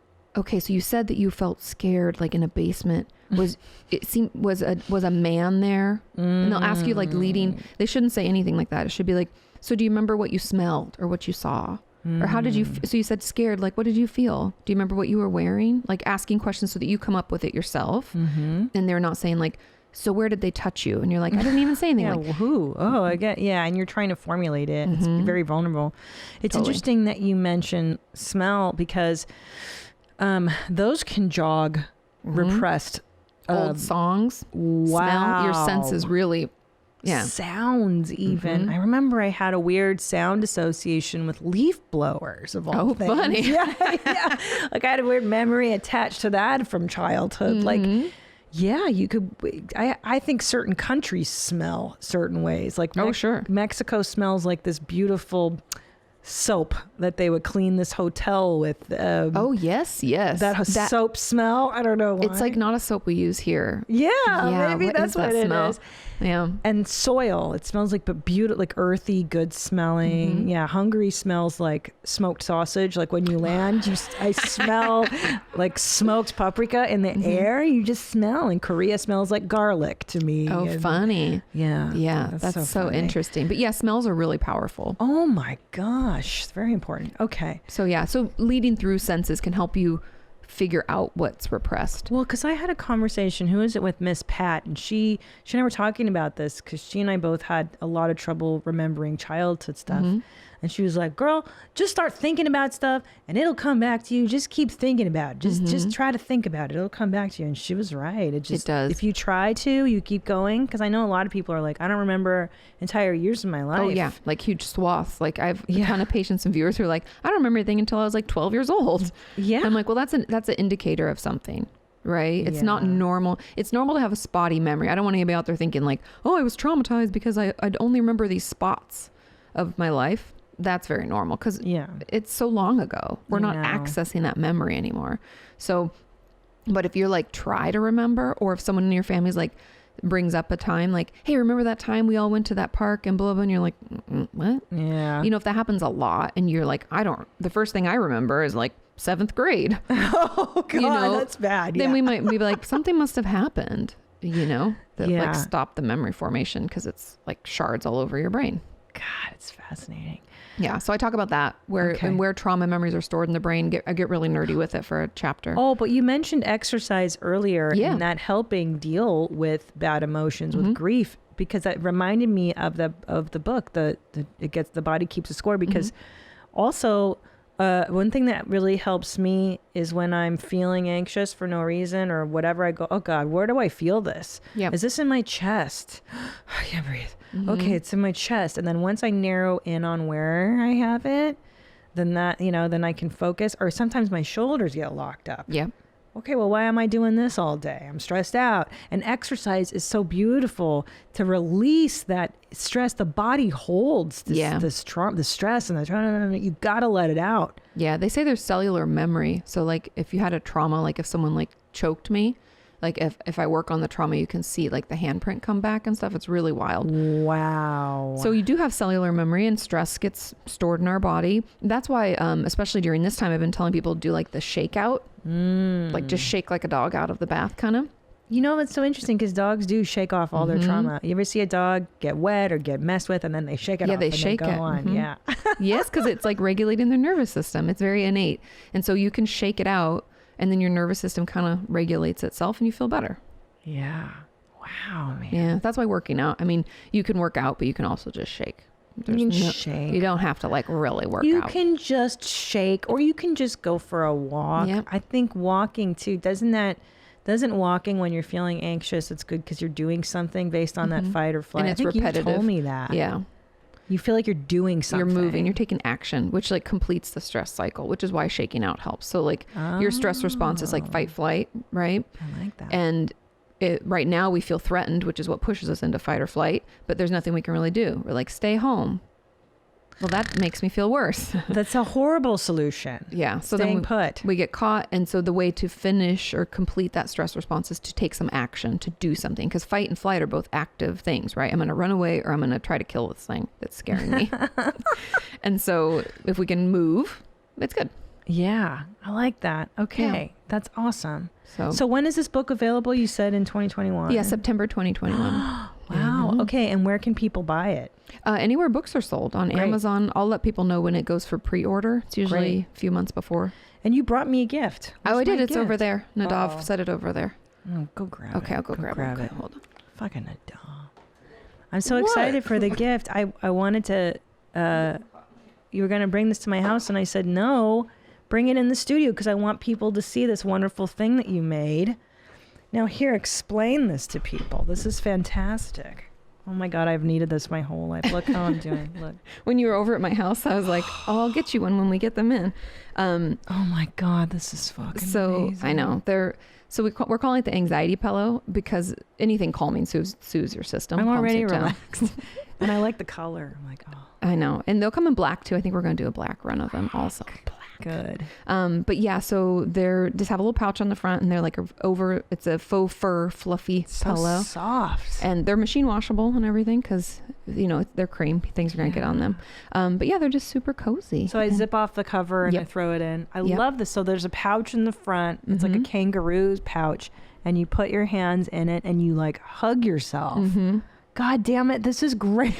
you said that you felt scared, like in a basement. Was a man there? And they'll ask you like leading. They shouldn't say anything like that. It should be like, so do you remember what you smelled or what you saw? Or how did you, so you said scared, like, what did you feel? Do you remember what you were wearing? Like asking questions so that you come up with it yourself. And they're not saying like, so where did they touch you? And you're like, I didn't even say anything. Yeah, like, who? Oh, I get, yeah. And you're trying to formulate it. It's very vulnerable. It's interesting that you mention smell, because those can jog repressed old songs. Smell, your senses really, sounds even. I remember I had a weird sound association with leaf blowers of all things. Funny. Yeah. Like I had a weird memory attached to that from childhood. Like, yeah, you could. I think certain countries smell certain ways. Like, sure. Mexico smells like this beautiful soap that they would clean this hotel with. Yes. That soap smell. I don't know why. It's like not a soap we use here. Yeah, maybe that's what it is. Yeah. And soil. It smells like, but beautiful, like earthy, good smelling. Yeah. Hungary smells like smoked sausage. Like when you land, I smell like smoked paprika in the air. You just smell. And Korea smells like garlic to me. Oh, funny. Yeah. Yeah. That's so interesting. But yeah, smells are really powerful. Oh my gosh. It's very important. Okay. So yeah. So leading through senses can help you figure out what's repressed. Well, because I had a conversation, who is it, with Miss Pat, and she and I were talking about this, because she and I both had a lot of trouble remembering childhood stuff. And she was like, girl, just start thinking about stuff and it'll come back to you. Just keep thinking about it. Just try to think about it. It'll come back to you. And she was right. It does. If you try to, you keep going. Because I know a lot of people are like, I don't remember entire years of my life. Oh yeah, like huge swaths. Like I have a ton of patients and viewers who are like, I don't remember anything until I was like 12 years old. Yeah. And I'm like, well, that's an indicator of something. Right? It's not normal. It's normal to have a spotty memory. I don't want anybody out there thinking like, oh, I was traumatized because I'd only remember these spots of my life. That's very normal, because it's so long ago. We're not accessing that memory anymore. So, but if you're like, try to remember, or if someone in your family's like brings up a time like, hey, remember that time we all went to that park and blah, blah, and you're like, what? Yeah. If that happens a lot and you're like, the first thing I remember is like 7th grade. Oh God, that's bad. Then we might be like, something must have happened, that like stopped the memory formation, because it's like shards all over your brain. God, it's fascinating. Yeah, so I talk about that, where trauma memories are stored in the brain. I get really nerdy with it for a chapter. Oh, but you mentioned exercise earlier, and that helping deal with bad emotions, with grief, because that reminded me of the book. The body keeps a score, because Also, one thing that really helps me is when I'm feeling anxious for no reason or whatever, I go, oh God, where do I feel this? Yep. Is this in my chest? I can't breathe. Okay, it's in my chest. And then once I narrow in on where I have it, then that, you know, then I can focus. Or sometimes my shoulders get locked up. Yep. Okay, well, why am I doing this all day? I'm stressed out. And exercise is so beautiful to release that stress. The body holds this stress and the trauma. You got to let it out. Yeah, they say there's cellular memory. So like if you had a trauma, like if someone like choked me, like if I work on the trauma, you can see like the handprint come back and stuff. It's really wild. Wow. So you do have cellular memory, and stress gets stored in our body. That's why, especially during this time, I've been telling people to do like the shake out, like just shake like a dog out of the bath kind of. You know, it's so interesting because dogs do shake off all their trauma. You ever see a dog get wet or get messed with and then they shake it off? They and shake then go it. on. Yeah. Yes, because it's like regulating their nervous system. It's very innate. And so you can shake it out, and then your nervous system kind of regulates itself and you feel better. Yeah. Wow, man. Yeah, that's why working out. I mean, you can work out, but you can also just shake. Shake. You don't have to like really work out. You can just shake, or you can just go for a walk. Yep. I think walking too, doesn't walking when you're feeling anxious, it's good because you're doing something based on that fight or flight. And it's I think repetitive. You told me that. Yeah. You feel like you're doing something. You're moving, you're taking action, which like completes the stress cycle, which is why shaking out helps. So like your stress response is like fight, flight, right? I like that. And right now we feel threatened, which is what pushes us into fight or flight, but there's nothing we can really do. We're like, stay home. Well, that makes me feel worse. That's a horrible solution. Yeah. So Staying then put. we get caught. And so the way to finish or complete that stress response is to take some action, to do something. Because fight and flight are both active things, right? I'm going to run away or I'm going to try to kill this thing that's scaring me. And so if we can move, it's good. Yeah, I like that. Okay. Yeah. That's awesome. So when is this book available? You said in 2021. Yeah, September 2021. Wow. Okay. And where can people buy it? Anywhere books are sold on Amazon. I'll let people know when it goes for pre-order. It's usually a few months before. And you brought me a gift. I Where's did. my It's over gift? there. Nadav set it over there. Oh, go grab it. Okay, I'll go grab it. it. Okay, hold on. Fucking Nadav. I'm so excited for the gift. I wanted to, you were going to bring this to my house and I said, no, bring it in the studio because I want people to see this wonderful thing that you made. Now here, explain this to people. This is fantastic. Oh my God, I've needed this my whole life. Look how I'm doing. Look. When you were over at my house, I was like, oh, I'll get you one when we get them in. Oh my God, this is fucking amazing. I know. So we're calling it the anxiety pillow because anything calming soothes your system. I'm already calms it down. relaxed. And I like the color. I'm like, oh. I know. And they'll come in black too. I think we're going to do a black run of them also. Good. But yeah, so they're just have a little pouch on the front and they're like it's a faux fur fluffy pillow. Soft. And they're machine washable and everything because, you know, they're cream. Things are going to get on them. But yeah, they're just super cozy. So I zip off the cover and I throw it in. I love this. So there's a pouch in the front. It's like a kangaroo's pouch. And you put your hands in it and you like hug yourself. God damn it. This is great.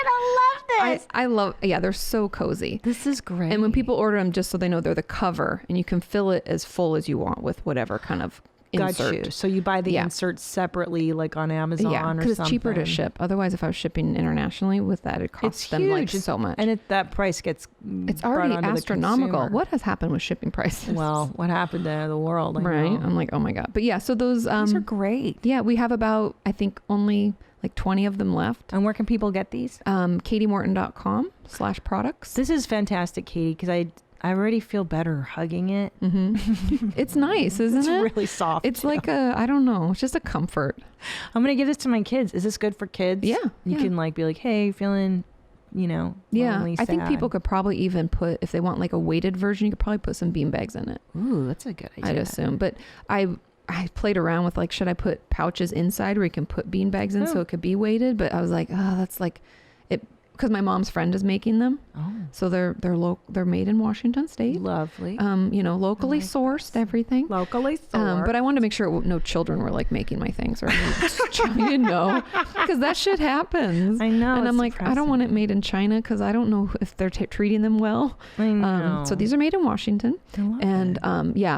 I love this. I love, they're so cozy. This is great. And when people order them, just so they know they're the cover and you can fill it as full as you want with whatever kind of insert. Got you. So you buy the insert separately, like on Amazon or something. Because it's cheaper to ship. Otherwise, if I was shipping internationally with that, it costs them like so much. And that price gets it's already astronomical. The what has happened with shipping prices? Well, what happened to the world? Right. I'm like, oh my God. But yeah, so those these are great. Yeah, we have about, I think, only like 20 of them left. And where can people get these? KatiMorton.com/products. This is fantastic, Katie, because I already feel better hugging it. It's nice, isn't it? It's really soft. It's like I don't know, it's just a comfort. I'm going to give this to my kids. Is this good for kids? Yeah. You can like be like, hey, feeling, lonely, I think sad. people could probably even put, if they want like a weighted version, you could probably put some bean bags in it. Ooh, that's a good idea. I'd assume. But I played around with like, should I put pouches inside where you can put bean bags in so it could be weighted? But I was like, oh, that's like it, because my mom's friend is making them. Oh. So they're made in Washington State. Lovely. Locally sourced, everything. Locally sourced. But I wanted to make sure no children were like making my things or because that shit happens. I know. And I'm like, depressing. I don't want it made in China because I don't know if they're treating them well. I know. So these are made in Washington. I love and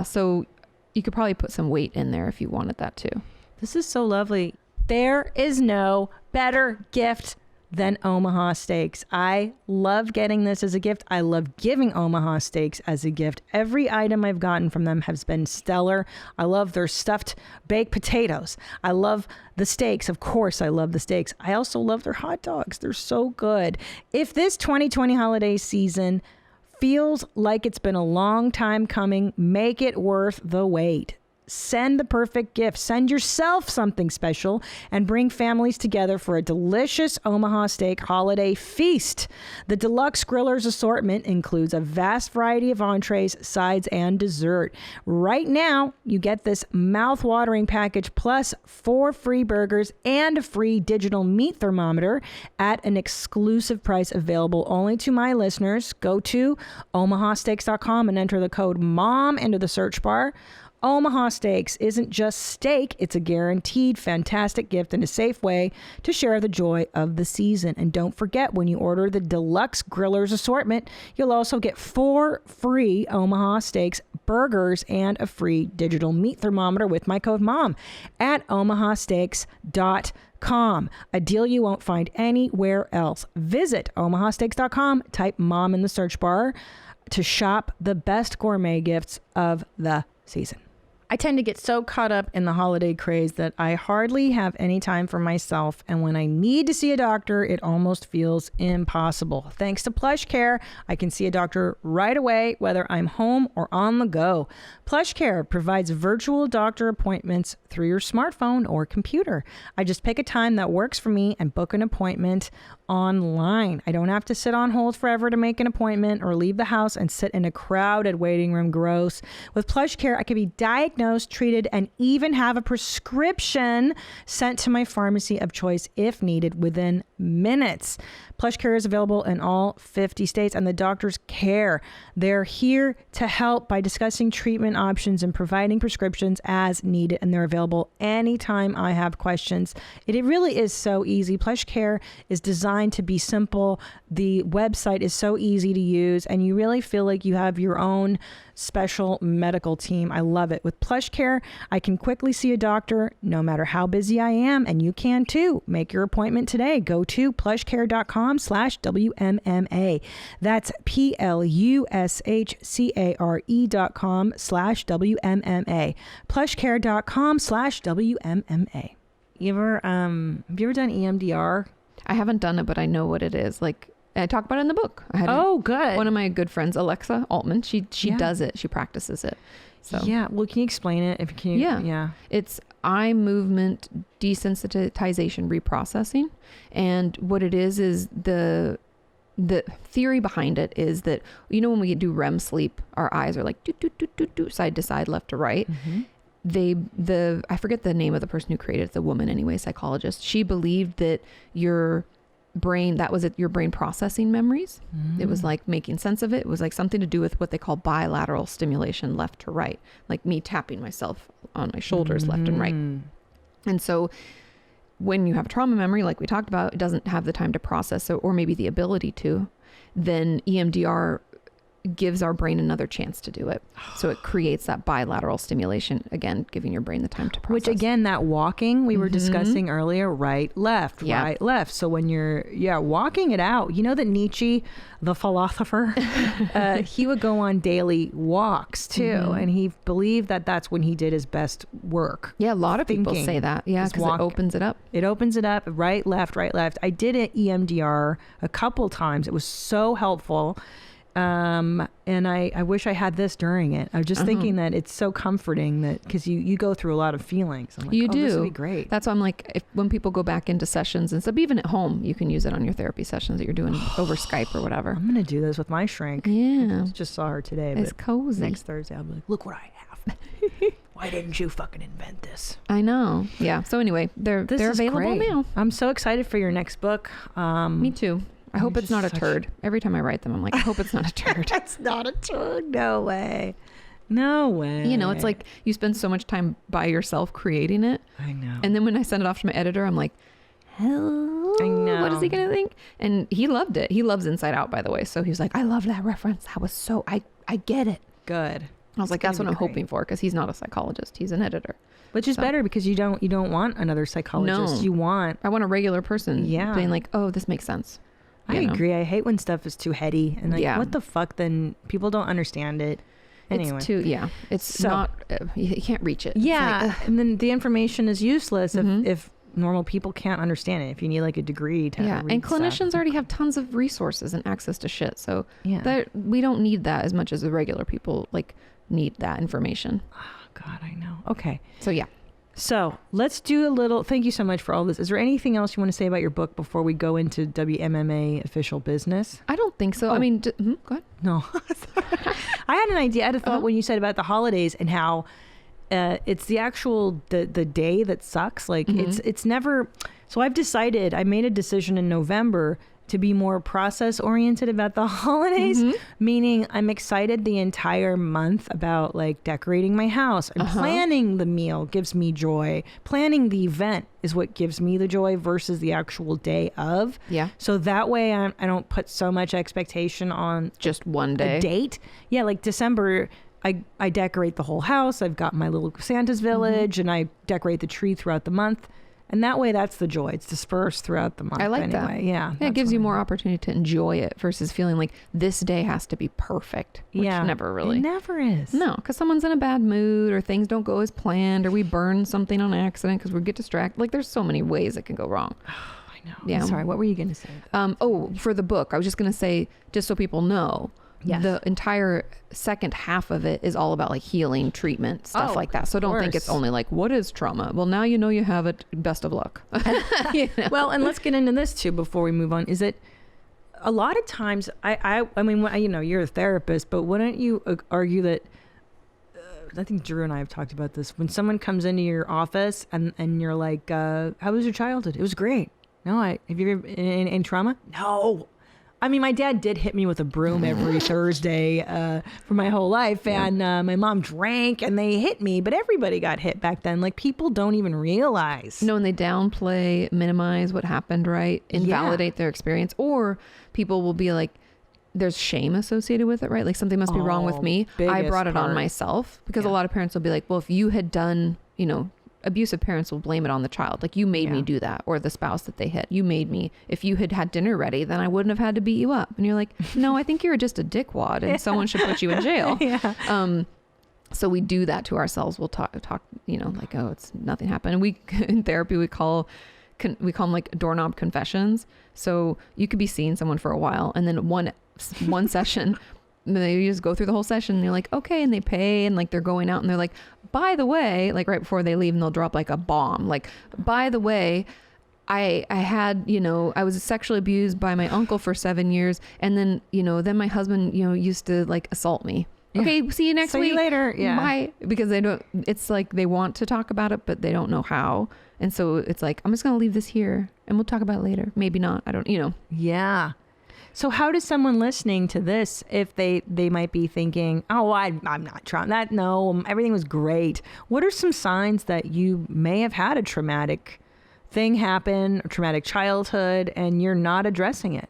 so you could probably put some weight in there if you wanted that too. This is so lovely. There is no better gift than Omaha Steaks. I love getting this as a gift. I love giving Omaha Steaks as a gift. Every item I've gotten from them has been stellar. I love their stuffed baked potatoes. I love the steaks. Of course, I love the steaks. I also love their hot dogs. They're so good. If this 2020 holiday season feels like it's been a long time coming, make it worth the wait. Send the perfect gift. Send yourself something special and bring families together for a delicious Omaha Steak holiday feast. The Deluxe Grillers assortment includes a vast variety of entrees, sides, and dessert. Right now, you get this mouth-watering package plus 4 free burgers and a free digital meat thermometer at an exclusive price available only to my listeners. Go to omahasteaks.com and enter the code MOM into the search bar. Omaha Steaks isn't just steak, it's a guaranteed fantastic gift and a safe way to share the joy of the season. And don't forget, when you order the Deluxe Grillers assortment, you'll also get 4 free Omaha Steaks burgers and a free digital meat thermometer with my code MOM at omahasteaks.com. A deal you won't find anywhere else. Visit omahasteaks.com, type MOM in the search bar to shop the best gourmet gifts of the season. I tend to get so caught up in the holiday craze that I hardly have any time for myself. And when I need to see a doctor, it almost feels impossible. Thanks to PlushCare, I can see a doctor right away, whether I'm home or on the go. PlushCare provides virtual doctor appointments through your smartphone or computer. I just pick a time that works for me and book an appointment online. I don't have to sit on hold forever to make an appointment or leave the house and sit in a crowded waiting room. Gross. With PlushCare, I can be diagnosed, treated, and even have a prescription sent to my pharmacy of choice if needed within minutes. PlushCare is available in all 50 states, and the doctors care. They're here to help by discussing treatment options and providing prescriptions as needed, and they're available anytime I have questions. It really is so easy. PlushCare is designed to be simple. The website is so easy to use, and you really feel like you have your own special medical team. I love it. With PlushCare, I can quickly see a doctor no matter how busy I am, and you can too. Make your appointment today. Go to plushcare.com/WMMA. That's PLUSHCARE.com/WMMA. Plushcare.com/WMMA. Have you ever done EMDR? I haven't done it, but I know what it is. Like, I talk about it in the book. I had good. One of my good friends, Alexa Altman, she does it. She practices it. So yeah. Well, can you explain it? If you can. Yeah. It's eye movement desensitization reprocessing, and what it is the theory behind it is that, you know, when we do REM sleep, our eyes are like do, do, do, do, do, side to side, left to right. Mm-hmm. I forget the name of the person who created it, the woman anyway, psychologist. She believed that your brain, that was it, your brain processing memories. It was like making sense of it. It was like something to do with what they call bilateral stimulation, left to right, like me tapping myself on my shoulders, left and right. And so when you have a trauma memory, like we talked about, it doesn't have the time to process it, or maybe the ability to, then EMDR gives our brain another chance to do it. So it creates that bilateral stimulation, again, giving your brain the time to process. Which again, that walking we were discussing earlier, right, left, right, left. So when you're, walking it out, you know that Nietzsche, the philosopher, he would go on daily walks too. And he believed that that's when he did his best work. Yeah, a lot of people say that. Yeah, because it opens it up. It opens it up, right, left, right, left. I did an EMDR a couple times. It was so helpful. And I wish I had this during it. I was just thinking that it's so comforting that, because you go through a lot of feelings. I'm like, you do. This would be great. That's why I'm like, when people go back into sessions and stuff, even at home, you can use it on your therapy sessions that you're doing over Skype or whatever. I'm going to do this with my shrink. Yeah. I just saw her today. It's cozy. Next Thursday, I'll be like, look what I have. Why didn't you fucking invent this? I know. Yeah. So anyway, they're available now. I'm so excited for your next book. Me too. I hope it's not a turd. Every time I write them, I'm like, I hope it's not a turd. It's not a turd. No way. No way. You know, it's like you spend so much time by yourself creating it. I know. And then when I send it off to my editor, I'm like, hello. I know. What is he going to think? And he loved it. He loves Inside Out, by the way. So he was like, I love that reference. That was so, I get it. Good. I was like, that's what I'm hoping for, because he's not a psychologist. He's an editor. Which is better, because you don't want another psychologist. No. I want a regular person being like, oh, this makes sense. I agree. I hate when stuff is too heady and like, what the fuck? Then people don't understand it. Anyway. It's not, you can't reach it. Yeah. Like, and then the information is useless if normal people can't understand it. If you need like a degree to read and clinicians stuff. already have tons of resources and access to shit. So we don't need that as much as the regular people like need that information. Oh, God, I know. Okay. So let's do a little, thank you so much for all this. Is there anything else you want to say about your book before we go into WMMA official business? I don't think so. I mean, go ahead. No. I had an idea. I had a thought when you said about the holidays and how it's the actual, the day that sucks. Like it's never, so I've decided, I made a decision in November to be more process oriented about the holidays, meaning I'm excited the entire month about like decorating my house and planning the meal gives me joy. Planning the event is what gives me the joy versus the actual day of. Yeah. So that way I don't put so much expectation on just one day. A date. Yeah. Like December, I decorate the whole house. I've got my little Santa's village and I decorate the tree throughout the month. And that way, that's the joy. It's dispersed throughout the month. I like anyway. that. Yeah. It gives you more opportunity to enjoy it versus feeling like this day has to be perfect. Which never really. It never is. No, because someone's in a bad mood or things don't go as planned or we burn something on accident because we get distracted. Like there's so many ways it can go wrong. I know. Yeah. I'm sorry. What were you going to say? For the book, I was just going to say, just so people know, Yes. the entire second half of it is all about like healing, treatment, stuff like that. So don't think it's only like, what is trauma? Well, now you know you have it. Best of luck. You know? Well, and let's get into this too before we move on. Is it a lot of times, I mean, you know, you're a therapist, but wouldn't you argue that, I think Drew and I have talked about this, when someone comes into your office and you're like, how was your childhood? It was great. No, have you ever in trauma? No. I mean, my dad did hit me with a broom every Thursday for my whole life. And my mom drank and they hit me. But everybody got hit back then. Like, people don't even realize. No, and they downplay, minimize what happened, right? Invalidate their experience. Or people will be like, there's shame associated with it, right? Like something must be wrong with me. I brought it on myself. Because a lot of parents will be like, well, if you had done, you know, abusive parents will blame it on the child. Like, you made me do that, or the spouse that they hit. You made me. If you had had dinner ready, then I wouldn't have had to beat you up. And you're like, no, I think you're just a dickwad and someone should put you in jail. So we do that to ourselves. We'll talk, you know, like, oh, it's nothing happened. And we, in therapy, we call them like doorknob confessions. So you could be seeing someone for a while and then one session, they just go through the whole session and you're like, okay. And they pay and like they're going out and they're like, by the way, like right before they leave, and they'll drop like a bomb. Like, by the way, I had, you know, I was sexually abused by my uncle for 7 years. And then, you know, then my husband, you know, used to like assault me. Yeah. Okay. See you next week. See you later. Yeah. Bye. Because they don't, it's like they want to talk about it, but they don't know how. And so it's like, I'm just going to leave this here and we'll talk about it later. Maybe not. I don't, you know. Yeah. So how does someone listening to this, if they might be thinking, oh, I'm not trying that. No, everything was great. What are some signs that you may have had a traumatic thing happen, a traumatic childhood, and you're not addressing it?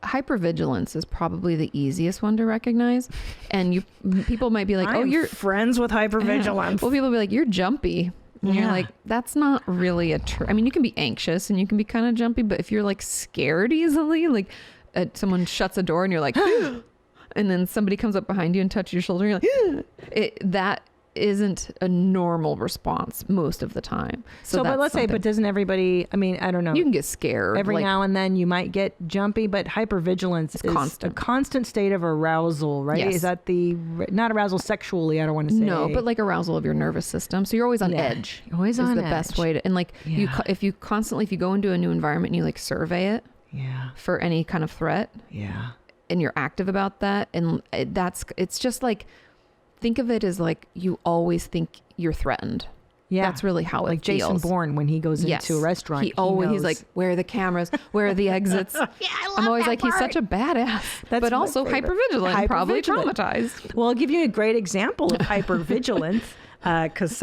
Hypervigilance is probably the easiest one to recognize. And people might be like, oh, you're friends with hypervigilance. Well, people will be like, you're jumpy. And you're like, that's not really I mean, you can be anxious and you can be kind of jumpy, but if you're like scared easily, like someone shuts a door and you're like, and then somebody comes up behind you and touches your shoulder, and you're like, that isn't a normal response most of the time. So but let's say, but doesn't everybody, I mean, I don't know. You can get scared. Every now and then you might get jumpy, but hypervigilance is constant. A constant state of arousal, right? Yes. Is that not arousal sexually, I don't want to say. No, but like arousal of your nervous system. So you're always on edge. Always on edge. Is the best way to, and like if you go into a new environment and you like survey it for any kind of threat. Yeah. And you're active about that. And it's just like, think of it as like you always think you're threatened. Yeah. That's really how it feels. Like Jason Bourne when he goes into a restaurant. He's like, where are the cameras? Where are the exits? I'm always like, he's such a badass. But also hypervigilant, probably traumatized. Well, I'll give you a great example of hypervigilance. Because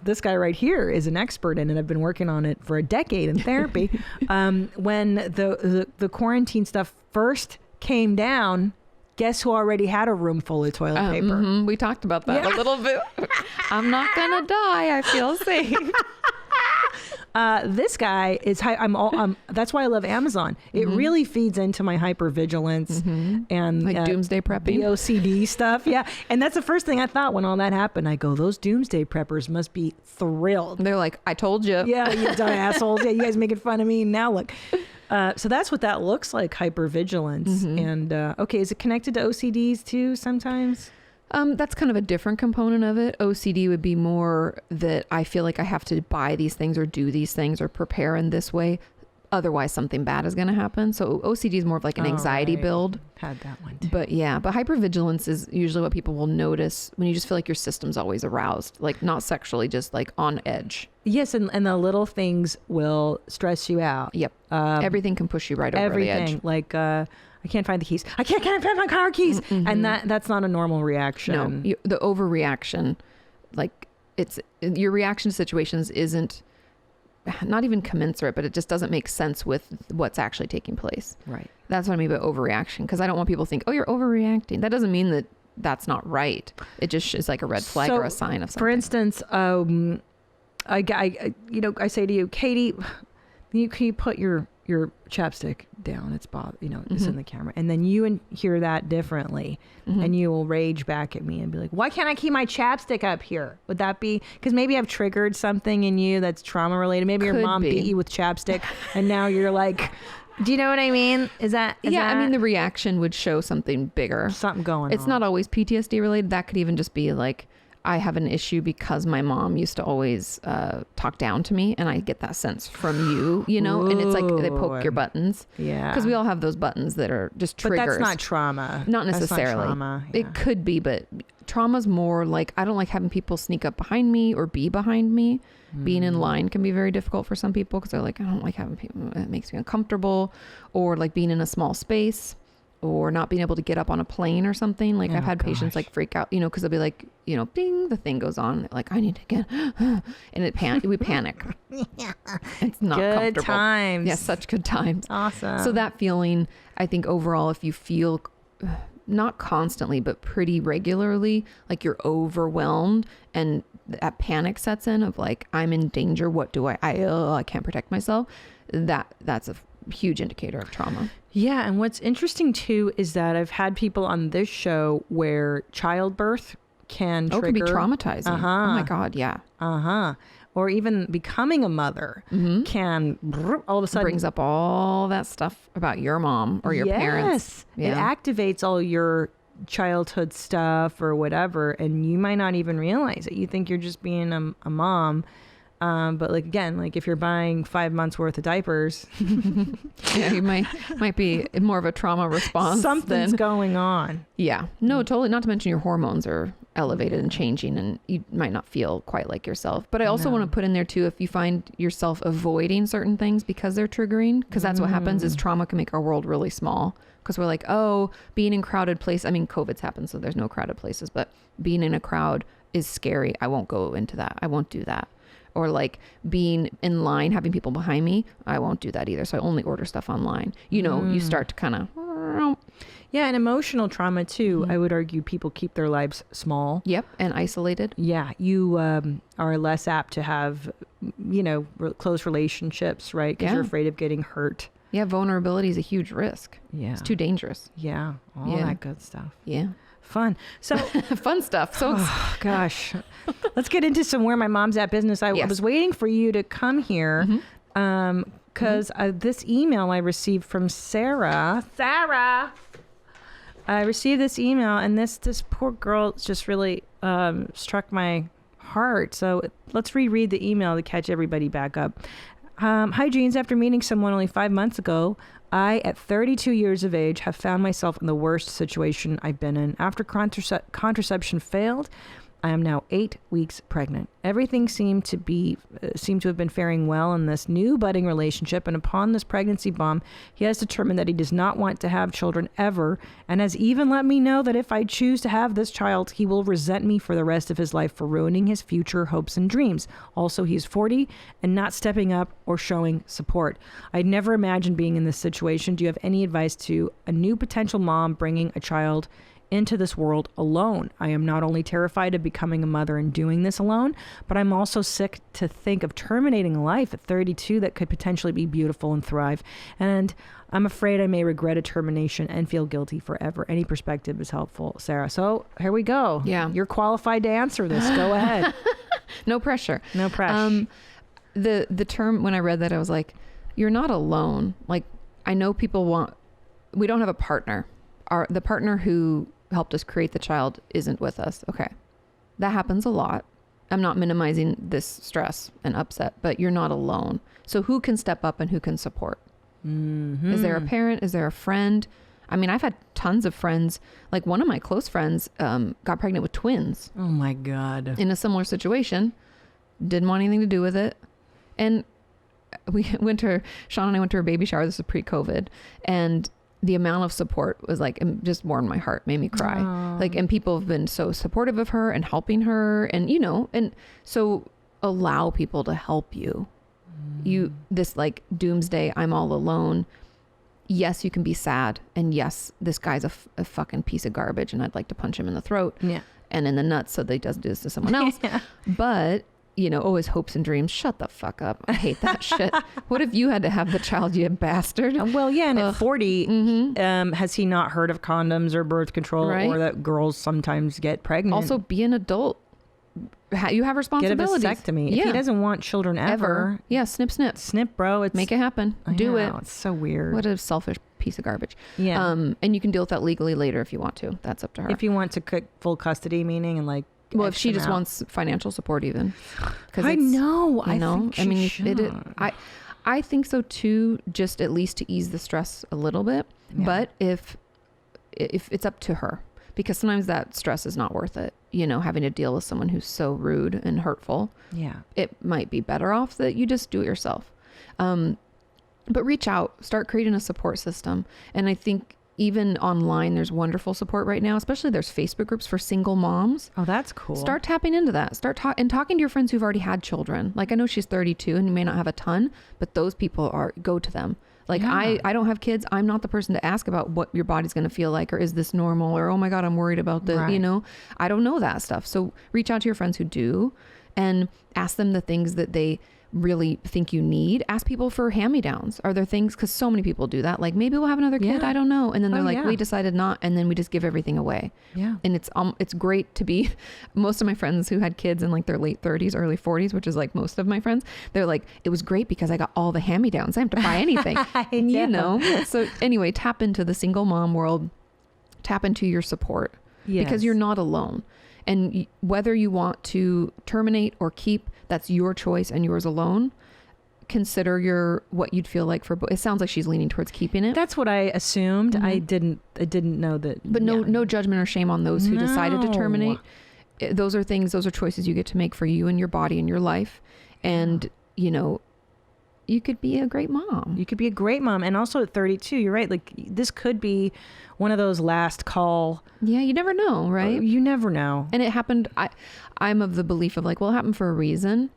this guy right here is an expert in it. I've been working on it for a decade in therapy. When the quarantine stuff first came down, Guess who already had a room full of toilet paper? We talked about that a little bit. I'm not gonna die. I feel safe. This guy is that's why I love Amazon. It really feeds into my hypervigilance and Like doomsday prepping. the OCD stuff. Yeah. And that's the first thing I thought when all that happened. I go, those doomsday preppers must be thrilled. They're like, I told you. Yeah, you dumb assholes. Yeah, you guys making fun of me. Now look. So that's what that looks like, hypervigilance. And okay, is it connected to OCDs too sometimes? That's kind of a different component of it. OCD would be more that I feel like I have to buy these things or do these things or prepare in this way. Otherwise, something bad is going to happen. So OCD is more of like an anxiety build. Had that one too. But hypervigilance is usually what people will notice when you just feel like your system's always aroused, like not sexually, just like on edge. Yes, and the little things will stress you out. Yep. Everything can push you right over the edge. Everything. Like, I can't find the keys. I can't find my car keys. And that's not a normal reaction. No, the overreaction, like your reaction to situations isn't not even commensurate, but it just doesn't make sense with what's actually taking place. Right. That's what I mean by overreaction, because I don't want people to think, oh, you're overreacting. That doesn't mean that that's not right. It just is like a red flag or a sign of something. For instance, I say to you, Katie, can you put your chapstick down? It's it's in the camera. And then you hear that differently, and you will rage back at me and be like, why can't I keep my chapstick up here? Would that be because maybe I've triggered something in you that's trauma related? Maybe your mom beat you with chapstick and now you're like, do you know what I mean? Is that I mean, the reaction would show something bigger, something going on. It's not always PTSD related. That could even just be like, I have an issue because my mom used to always talk down to me, and I get that sense from you, and it's like they poke your buttons. Yeah. Because we all have those buttons that are just triggers. But that's not trauma. Not necessarily. That's not trauma. Yeah. It could be, but trauma's more like, I don't like having people sneak up behind me or be behind me. Being in line can be very difficult for some people because they're like, I don't like having people, it makes me uncomfortable. Or like being in a small space. Or not being able to get up on a plane or something. Like I've had patients like freak out, because they'll be like, ding, the thing goes on. Like, I need to get, and we panic. It's not good comfortable. Times. Yeah, such good times. Awesome. So that feeling, I think overall, if you feel not constantly, but pretty regularly, like you're overwhelmed and that panic sets in of like, I'm in danger. What do I can't protect myself. That's a huge indicator of trauma. Yeah, and what's interesting too is that I've had people on this show where childbirth can trigger. Can be traumatizing. Oh my God, yeah. Or even becoming a mother can all of a sudden brings up all that stuff about your mom or your parents. Yes, it activates all your childhood stuff or whatever, and you might not even realize it. You think you're just being a mom. But like, again, like if you're buying 5 months worth of diapers, yeah, you might be more of a trauma response. Something's going on. Yeah, no, totally. Not to mention your hormones are elevated and changing, and you might not feel quite like yourself. But I also want to put in there too, if you find yourself avoiding certain things because they're triggering, because that's what happens is trauma can make our world really small. Because we're like, oh, being in crowded places. I mean, COVID's happened, so there's no crowded places, but being in a crowd is scary. I won't go into that. I won't do that. Or like being in line, having people behind me, I won't do that either. So I only order stuff online. You start to kind of... Yeah, and emotional trauma too. I would argue people keep their lives small. Yep, and isolated. Yeah, you are less apt to have, close relationships, right? Because you're afraid of getting hurt. Yeah, vulnerability is a huge risk. Yeah. It's too dangerous. Yeah, all that good stuff. Yeah. Fun. So fun stuff. So gosh, let's get into some Where My Mom's At business. I was waiting for you to come here because this email I received from Sarah. I received this email, and this poor girl just really struck my heart. So let's reread the email to catch everybody back up. Hi, Jeans. After meeting someone only 5 months ago, I, at 32 years of age, have found myself in the worst situation I've been in. After contraception failed, I am now 8 weeks pregnant. Everything seemed to have been faring well in this new budding relationship, and upon this pregnancy bomb, he has determined that he does not want to have children ever, and has even let me know that if I choose to have this child, he will resent me for the rest of his life for ruining his future hopes and dreams. Also, he is 40 and not stepping up or showing support. I'd never imagined being in this situation. Do you have any advice to a new potential mom bringing a child into this world alone? I am not only terrified of becoming a mother and doing this alone, but I'm also sick to think of terminating a life at 32 that could potentially be beautiful and thrive. And I'm afraid I may regret a termination and feel guilty forever. Any perspective is helpful, Sarah. So here we go. Yeah. You're qualified to answer this. Go ahead. No pressure. No pressure. The term, when I read that, I was like, you're not alone. Like, I know we don't have a partner. The partner who helped us create the child isn't with us. Okay. That happens a lot. I'm not minimizing this stress and upset, but you're not alone. So who can step up and who can support? Mm-hmm. Is there a parent? Is there a friend? I mean, I've had tons of friends. Like, one of my close friends got pregnant with twins. Oh my God. In a similar situation. Didn't want anything to do with it. And Sean and I went to her baby shower. This was pre-COVID. And the amount of support was like, just warmed my heart, made me cry. Aww. Like, and people have been so supportive of her and helping her, and and so allow people to help you. This like doomsday, I'm all alone. Yes, you can be sad, and yes, this guy's a fucking piece of garbage, and I'd like to punch him in the throat, and in the nuts, so that he doesn't do this to someone else. But his hopes and dreams. Shut the fuck up. I hate that shit. What if you had to have the child, you bastard? Well, yeah, and at 40, has he not heard of condoms or birth control, right? Or that girls sometimes get pregnant? Also, be an adult. You have responsibilities. Get a vasectomy. If he doesn't want children ever. Yeah, snip, snip. Snip, bro. Make it happen. Do it. It's so weird. What a selfish piece of garbage. Yeah. And you can deal with that legally later if you want to. That's up to her. If you want to full custody, meaning, and like, well, if she just wants financial support, even. I know. I think I mean, should. I think so too. Just at least to ease the stress a little bit. Yeah. But if it's up to her, because sometimes that stress is not worth it. Having to deal with someone who's so rude and hurtful. Yeah, it might be better off that you just do it yourself. But reach out, start creating a support system, and I think. Even online, there's wonderful support right now, especially there's Facebook groups for single moms. Oh, that's cool. Start tapping into that. Start talking to your friends who've already had children. Like, I know she's 32 and you may not have a ton, but those people go to them. Like, yeah. I don't have kids. I'm not the person to ask about what your body's going to feel like, or is this normal, or, oh my God, I'm worried about the, right. I don't know that stuff. So reach out to your friends who do and ask them the things that they really think you need. Ask people for hand-me-downs. Are there things, because so many people do that, like, maybe we'll have another kid, I don't know, and then they're we decided not, and then we just give everything away. And it's great to be, most of my friends who had kids in like their late 30s, early 40s, which is like most of my friends, they're like, it was great because I got all the hand-me-downs. I didn't have to buy anything. So anyway, tap into the single mom world, tap into your support, because you're not alone. And whether you want to terminate or keep, that's your choice and yours alone. Consider what you'd feel like for both. It sounds like she's leaning towards keeping it. That's what I assumed. Mm-hmm. I didn't know that. But no judgment or shame on those who decided to terminate. Those are choices you get to make for you and your body and your life. And, you could be a great mom. You could be a great mom. And also at 32, you're right. Like, this could be one of those last call. Yeah, you never know, right? You never know. And it happened. I'm of the belief of like, well, it happened for a reason.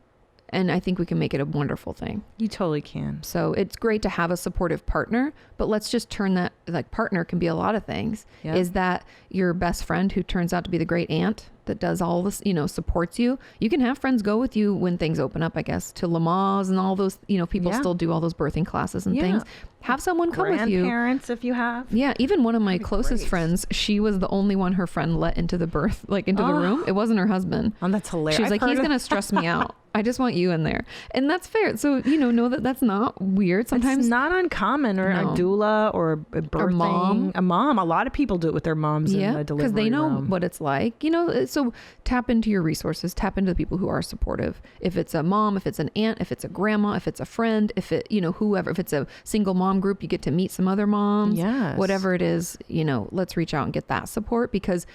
And I think we can make it a wonderful thing. You totally can. So it's great to have a supportive partner, but let's just turn that, like, partner can be a lot of things. Yep. Is that your best friend who turns out to be the great aunt that does all this, supports you? You can have friends go with you when things open up, I guess, to Lamaze and all those, people still do all those birthing classes and things. Have someone come with you. Grandparents, if you have. Yeah. Even one of my closest friends, she was the only one her friend let into the birth, like into the room. It wasn't her husband. Oh, that's hilarious. She was like, he's going to stress me out. I just want you in there. And that's fair. So, know that that's not weird. Sometimes it's not uncommon, or a doula or a birthing. A mom. A lot of people do it with their moms in the delivery because they know what it's like, so tap into your resources, tap into the people who are supportive. If it's a mom, if it's an aunt, if it's a grandma, if it's a friend, if it, whoever, if it's a single mom group, you get to meet some other moms, whatever it is, let's reach out and get that support, because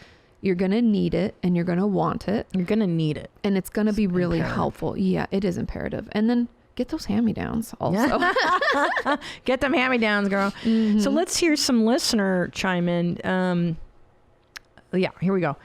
You're going to need it and you're going to want it. You're going to need it. And it's going to be really imperative. helpful. Yeah, it is imperative. And then get those hand-me-downs also. Get them hand-me-downs, girl. So let's hear some listener chime in. Yeah, here we go.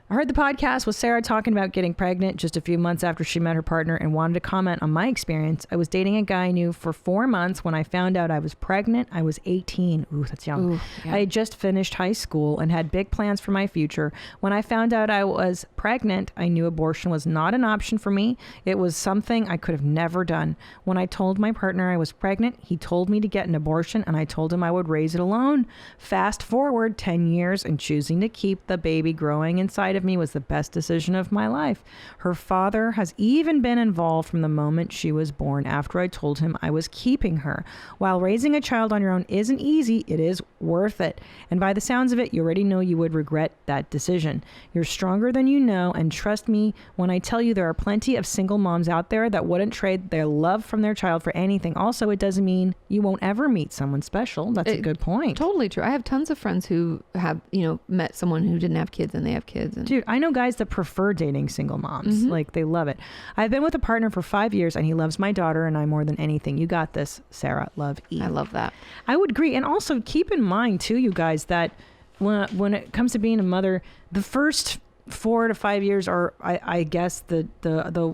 I heard the podcast with Sarah talking about getting pregnant just a few months after she met her partner and wanted to comment on my experience. I was dating a guy I knew for 4 months. When I found out I was pregnant, I was 18. Ooh, that's young. Ooh, yeah. I had just finished high school and had big plans for my future. When I found out I was pregnant, I knew abortion was not an option for me. It was something I could have never done. When I told my partner I was pregnant, he told me to get an abortion and I told him I would raise it alone. Fast forward 10 years and choosing to keep the baby growing inside of me was the best decision of my life. Her father has even been involved from the moment she was born after I told him I was keeping her. While raising a child on your own isn't easy, it is worth it. And by the sounds of it, you already know you would regret that decision. You're stronger than you know, and trust me when I tell you there are plenty of single moms out there that wouldn't trade their love from their child for anything. Also, it doesn't mean you won't ever meet someone special. That's a good point. Totally true. I have tons of friends who have, met someone who didn't have kids and they have kids. And Dude, I know guys that prefer dating single moms. Like, they love it. I've been with a partner for 5 years and he loves my daughter and I more than anything. You got this, Sarah. Love, E. I love that. I would agree. And also keep in mind too, you guys, that when it comes to being a mother, the first 4 to 5 years are, I guess, the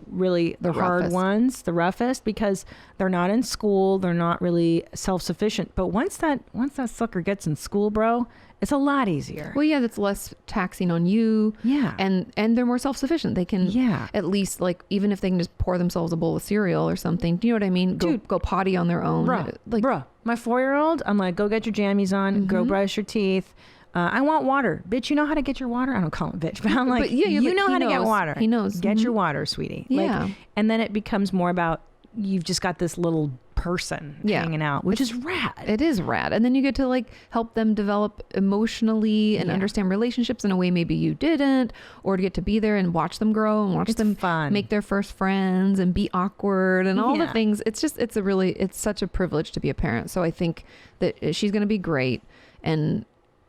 really the hard roughest ones, the roughest, because they're not in school, they're not really self-sufficient. But once that sucker gets in school, bro, it's a lot easier. Well, yeah, that's less taxing on you. Yeah. And they're more self-sufficient. They can at least, like, even if they can just pour themselves a bowl of cereal or something, do you know what I mean? Go potty on their own. Bruh, my 4-year-old, I'm like, go get your jammies on, go brush your teeth. I want water. Bitch, you know how to get your water? I don't call him bitch, but I'm like, you know how to get water. He knows. Get your water, sweetie. Yeah. Like, and then it becomes more about, you've just got this little person hanging out, which is rad. It is rad. And then you get to, like, help them develop emotionally and understand relationships in a way maybe you didn't, or to get to be there and watch them grow and watch them fun. Make their first friends and be awkward and all the things. It's just, it's such a privilege to be a parent. So I think that she's going to be great. And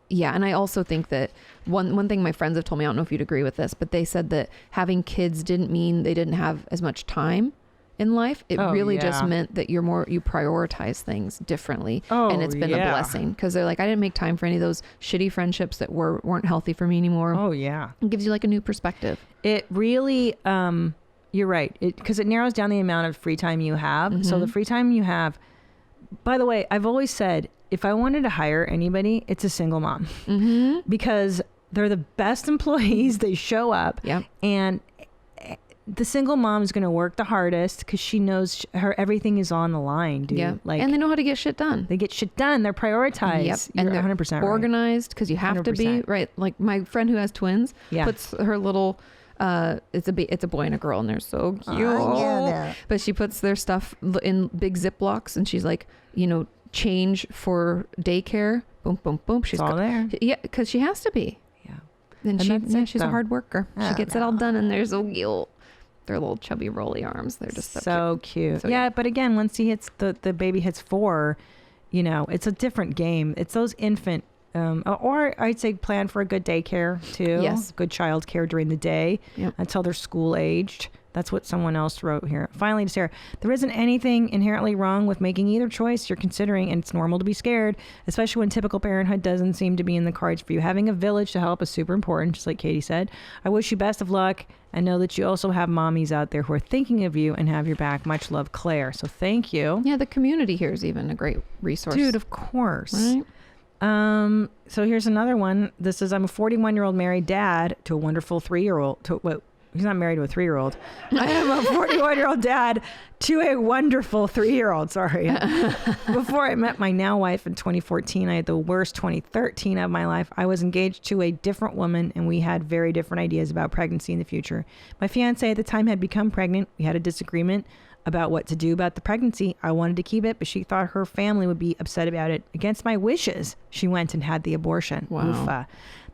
yeah. And I also think that one thing my friends have told me, I don't know if you'd agree with this, but they said that having kids didn't mean they didn't have as much time in life. It really just meant that you prioritize things differently. And it's been a blessing, because they're like, I didn't make time for any of those shitty friendships that weren't healthy for me anymore. Oh yeah. It gives you like a new perspective. It really, you're right. Because it narrows down the amount of free time you have. So the free time you have, by the way, I've always said, if I wanted to hire anybody, it's a single mom, because they're the best employees. They show up, and the single mom is going to work the hardest because she knows everything is on the line, dude. Yeah, like, and they know how to get shit done. They get shit done. They're prioritized. Yep. You're And they're 100% organized, because you have to be 100%. right. Like my friend who has twins puts her little. It's a boy and a girl, and they're so cute. But she puts their stuff in big Ziplocs, and she's like, change for daycare. Boom, boom, boom. She's all there. Yeah, because she has to be. Yeah. And she's a hard worker. She gets it all done, and they're so cute. Their little chubby rolly arms. They're just so cute. So, yeah, but again, once he hits the baby hits 4, it's a different game. It's those infant. Or I'd say plan for a good daycare too. Yes. Good child care during the day until they're school aged. That's what someone else wrote here. Finally, to Sarah, there isn't anything inherently wrong with making either choice you're considering, and it's normal to be scared, especially when typical parenthood doesn't seem to be in the cards for you. Having a village to help is super important, just like Katie said. I wish you best of luck, and know that you also have mommies out there who are thinking of you and have your back. Much love, Claire. So thank you. Yeah, the community here is even a great resource. Dude, of course. Right? So here's another one. This is, I'm a 41-year-old married dad to a wonderful 3-year-old. He's not married to a 3-year-old. I am a 41-year-old dad to a wonderful 3-year-old. Sorry. Before I met my now wife in 2014, I had the worst 2013 of my life. I was engaged to a different woman, and we had very different ideas about pregnancy in the future. My fiance at the time had become pregnant. We had a disagreement about what to do about the pregnancy. I wanted to keep it, but she thought her family would be upset about it. Against my wishes, she went and had the abortion. Wow. Oofa.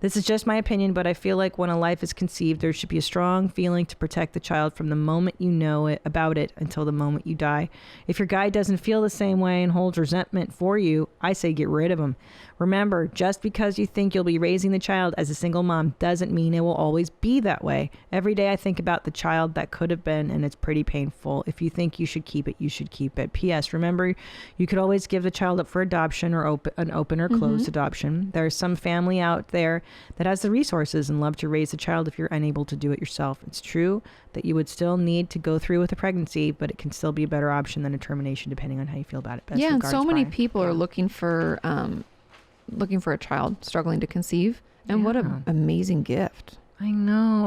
This is just my opinion, but I feel like when a life is conceived, there should be a strong feeling to protect the child from the moment you know it about it until the moment you die. If your guy doesn't feel the same way and holds resentment for you, I say get rid of him. Remember, just because you think you'll be raising the child as a single mom doesn't mean it will always be that way. Every day I think about the child that could have been, and it's pretty painful. If you think you should keep it, you should keep it. P.S. Remember, you could always give the child up for adoption or an open or closed adoption. There's some family out there that has the resources and love to raise a child if you're unable to do it yourself. It's true that you would still need to go through with a pregnancy, but it can still be a better option than a termination depending on how you feel about it. Best Yeah, and regards, so many Brian. people are looking for a child struggling to conceive, and what an amazing gift. I know.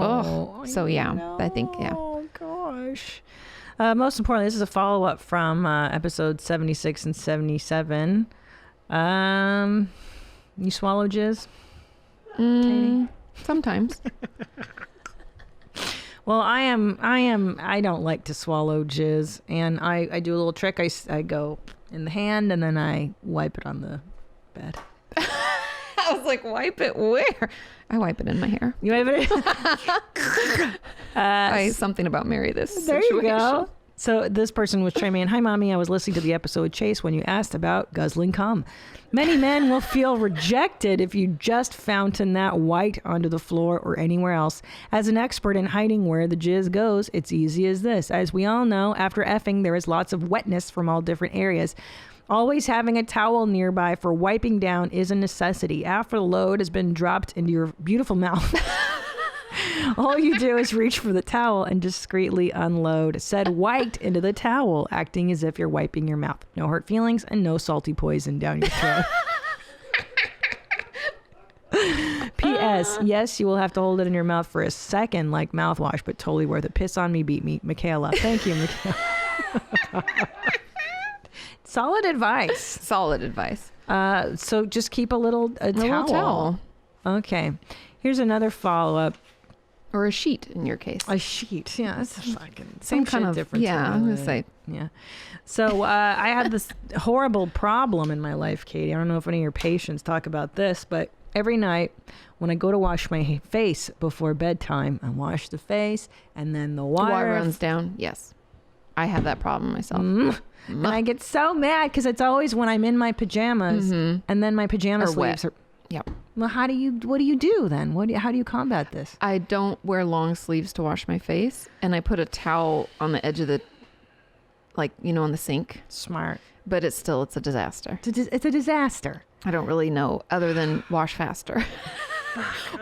Oh, so yeah, I think, yeah. Oh gosh. Most importantly, this is a follow-up from episode 76 and 77. You swallow jizz? Katie? Sometimes. Well, I don't like to swallow jizz, and I do a little trick. I go in the hand, and then I wipe it on the bed. I was like, wipe it where? I wipe it in my hair. You wipe it? Something about Mary this There situation. you go. So this person was chiming in. Hi, Mommy. I was listening to the episode with Chase when you asked about guzzling cum. Many men will feel rejected if you just fountain that white onto the floor or anywhere else. As an expert in hiding where the jizz goes, it's easy as this. As we all know, after effing, there is lots of wetness from all different areas. Always having a towel nearby for wiping down is a necessity. After the load has been dropped into your beautiful mouth, all you do is reach for the towel and discreetly unload said white into the towel, acting as if you're wiping your mouth. No hurt feelings and no salty poison down your throat. P.S. Yes, you will have to hold it in your mouth for a second like mouthwash, but totally worth it. Piss on me, beat me. Michaela. Thank you, Michaela. Solid advice. Solid advice. So just keep a little towel. Okay. Here's another follow-up. Or a sheet in your case. A sheet. Yeah, that's fucking Some kind of difference. Yeah, I'm gonna say. Yeah. So I had this horrible problem in my life, Katie. I don't know if any of your patients talk about this, but every night when I go to wash my face before bedtime, I wash the face and then the water runs down. Yes. I have that problem myself. And I get so mad because it's always when I'm in my pajamas and then my pajama sleeves are. Yep. Well, what do you do then? How do you combat this? I don't wear long sleeves to wash my face, and I put a towel on the edge of the, on the sink. Smart. But it's a disaster. It's a disaster. I don't really know other than wash faster.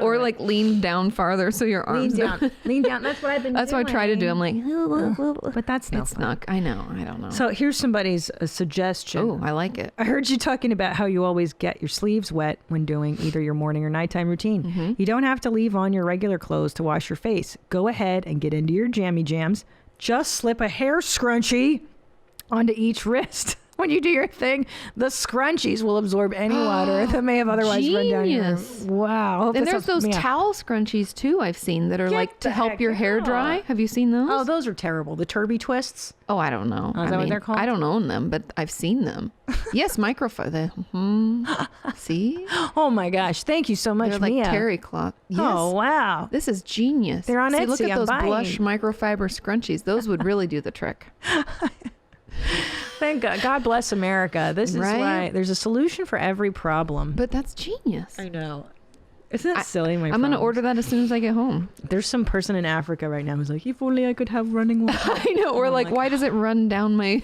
Or lean down farther so your arms lean down. That's what I've been That's doing. what I try to do. I'm like, but that's not it's fun. not. I know. I don't know. So here's somebody's suggestion. Oh, I like it. I heard you talking about how you always get your sleeves wet when doing either your morning or nighttime routine. You don't have to leave on your regular clothes to wash your face. Go ahead and get into your jammy jams. Just slip a hair scrunchie onto each wrist. When you do your thing, the scrunchies will absorb any water that may have otherwise run down your... Wow. And there's those towel scrunchies too I've seen that are to help your hair dry. Have you seen those? Oh, those are terrible. The Turby twists. Oh, I don't know. Is that what they're called? I don't own them, but I've seen them. Yes, microfiber. See? Oh my gosh. Thank you so much, They're like Mia. terry cloth. Yes. Oh, wow. This is genius. They're on See, Etsy. look at I'm those buying. blush microfiber scrunchies. Those would really do the trick. Thank God. God bless America. This is Right? why there's a solution for every problem. But that's genius. I know. Isn't that silly, my I'm going to order that as soon as I get home. There's some person in Africa right now who's like, if only I could have running water. I know. Or why does it run down my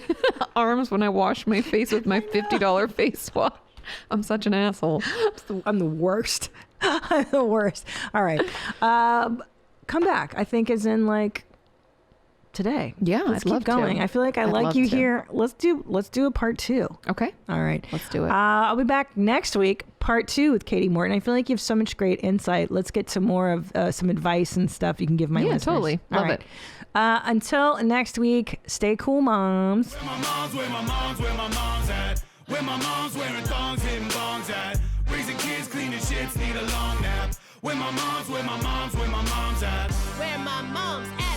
arms when I wash my face with my $50 face wash? I'm such an asshole. I'm the worst. I'm the worst. All right. Come back. I think as in today. Yeah, let's I'd love keep going. to. I feel like I I'd like love you to. here. Let's do a part 2. Okay. All right. Let's do it. I'll be back next week, part 2 with Katie Morton. I feel like you have so much great insight. Let's get to more of some advice and stuff you can give my listeners. Totally. All Love right. it. Until next week, stay cool, moms. Where my mom's at? Where my mom's wearing thongs, hitting bongs at? Raising kids, cleaning shits, need a long nap. Where my mom's at? Where my mom's at?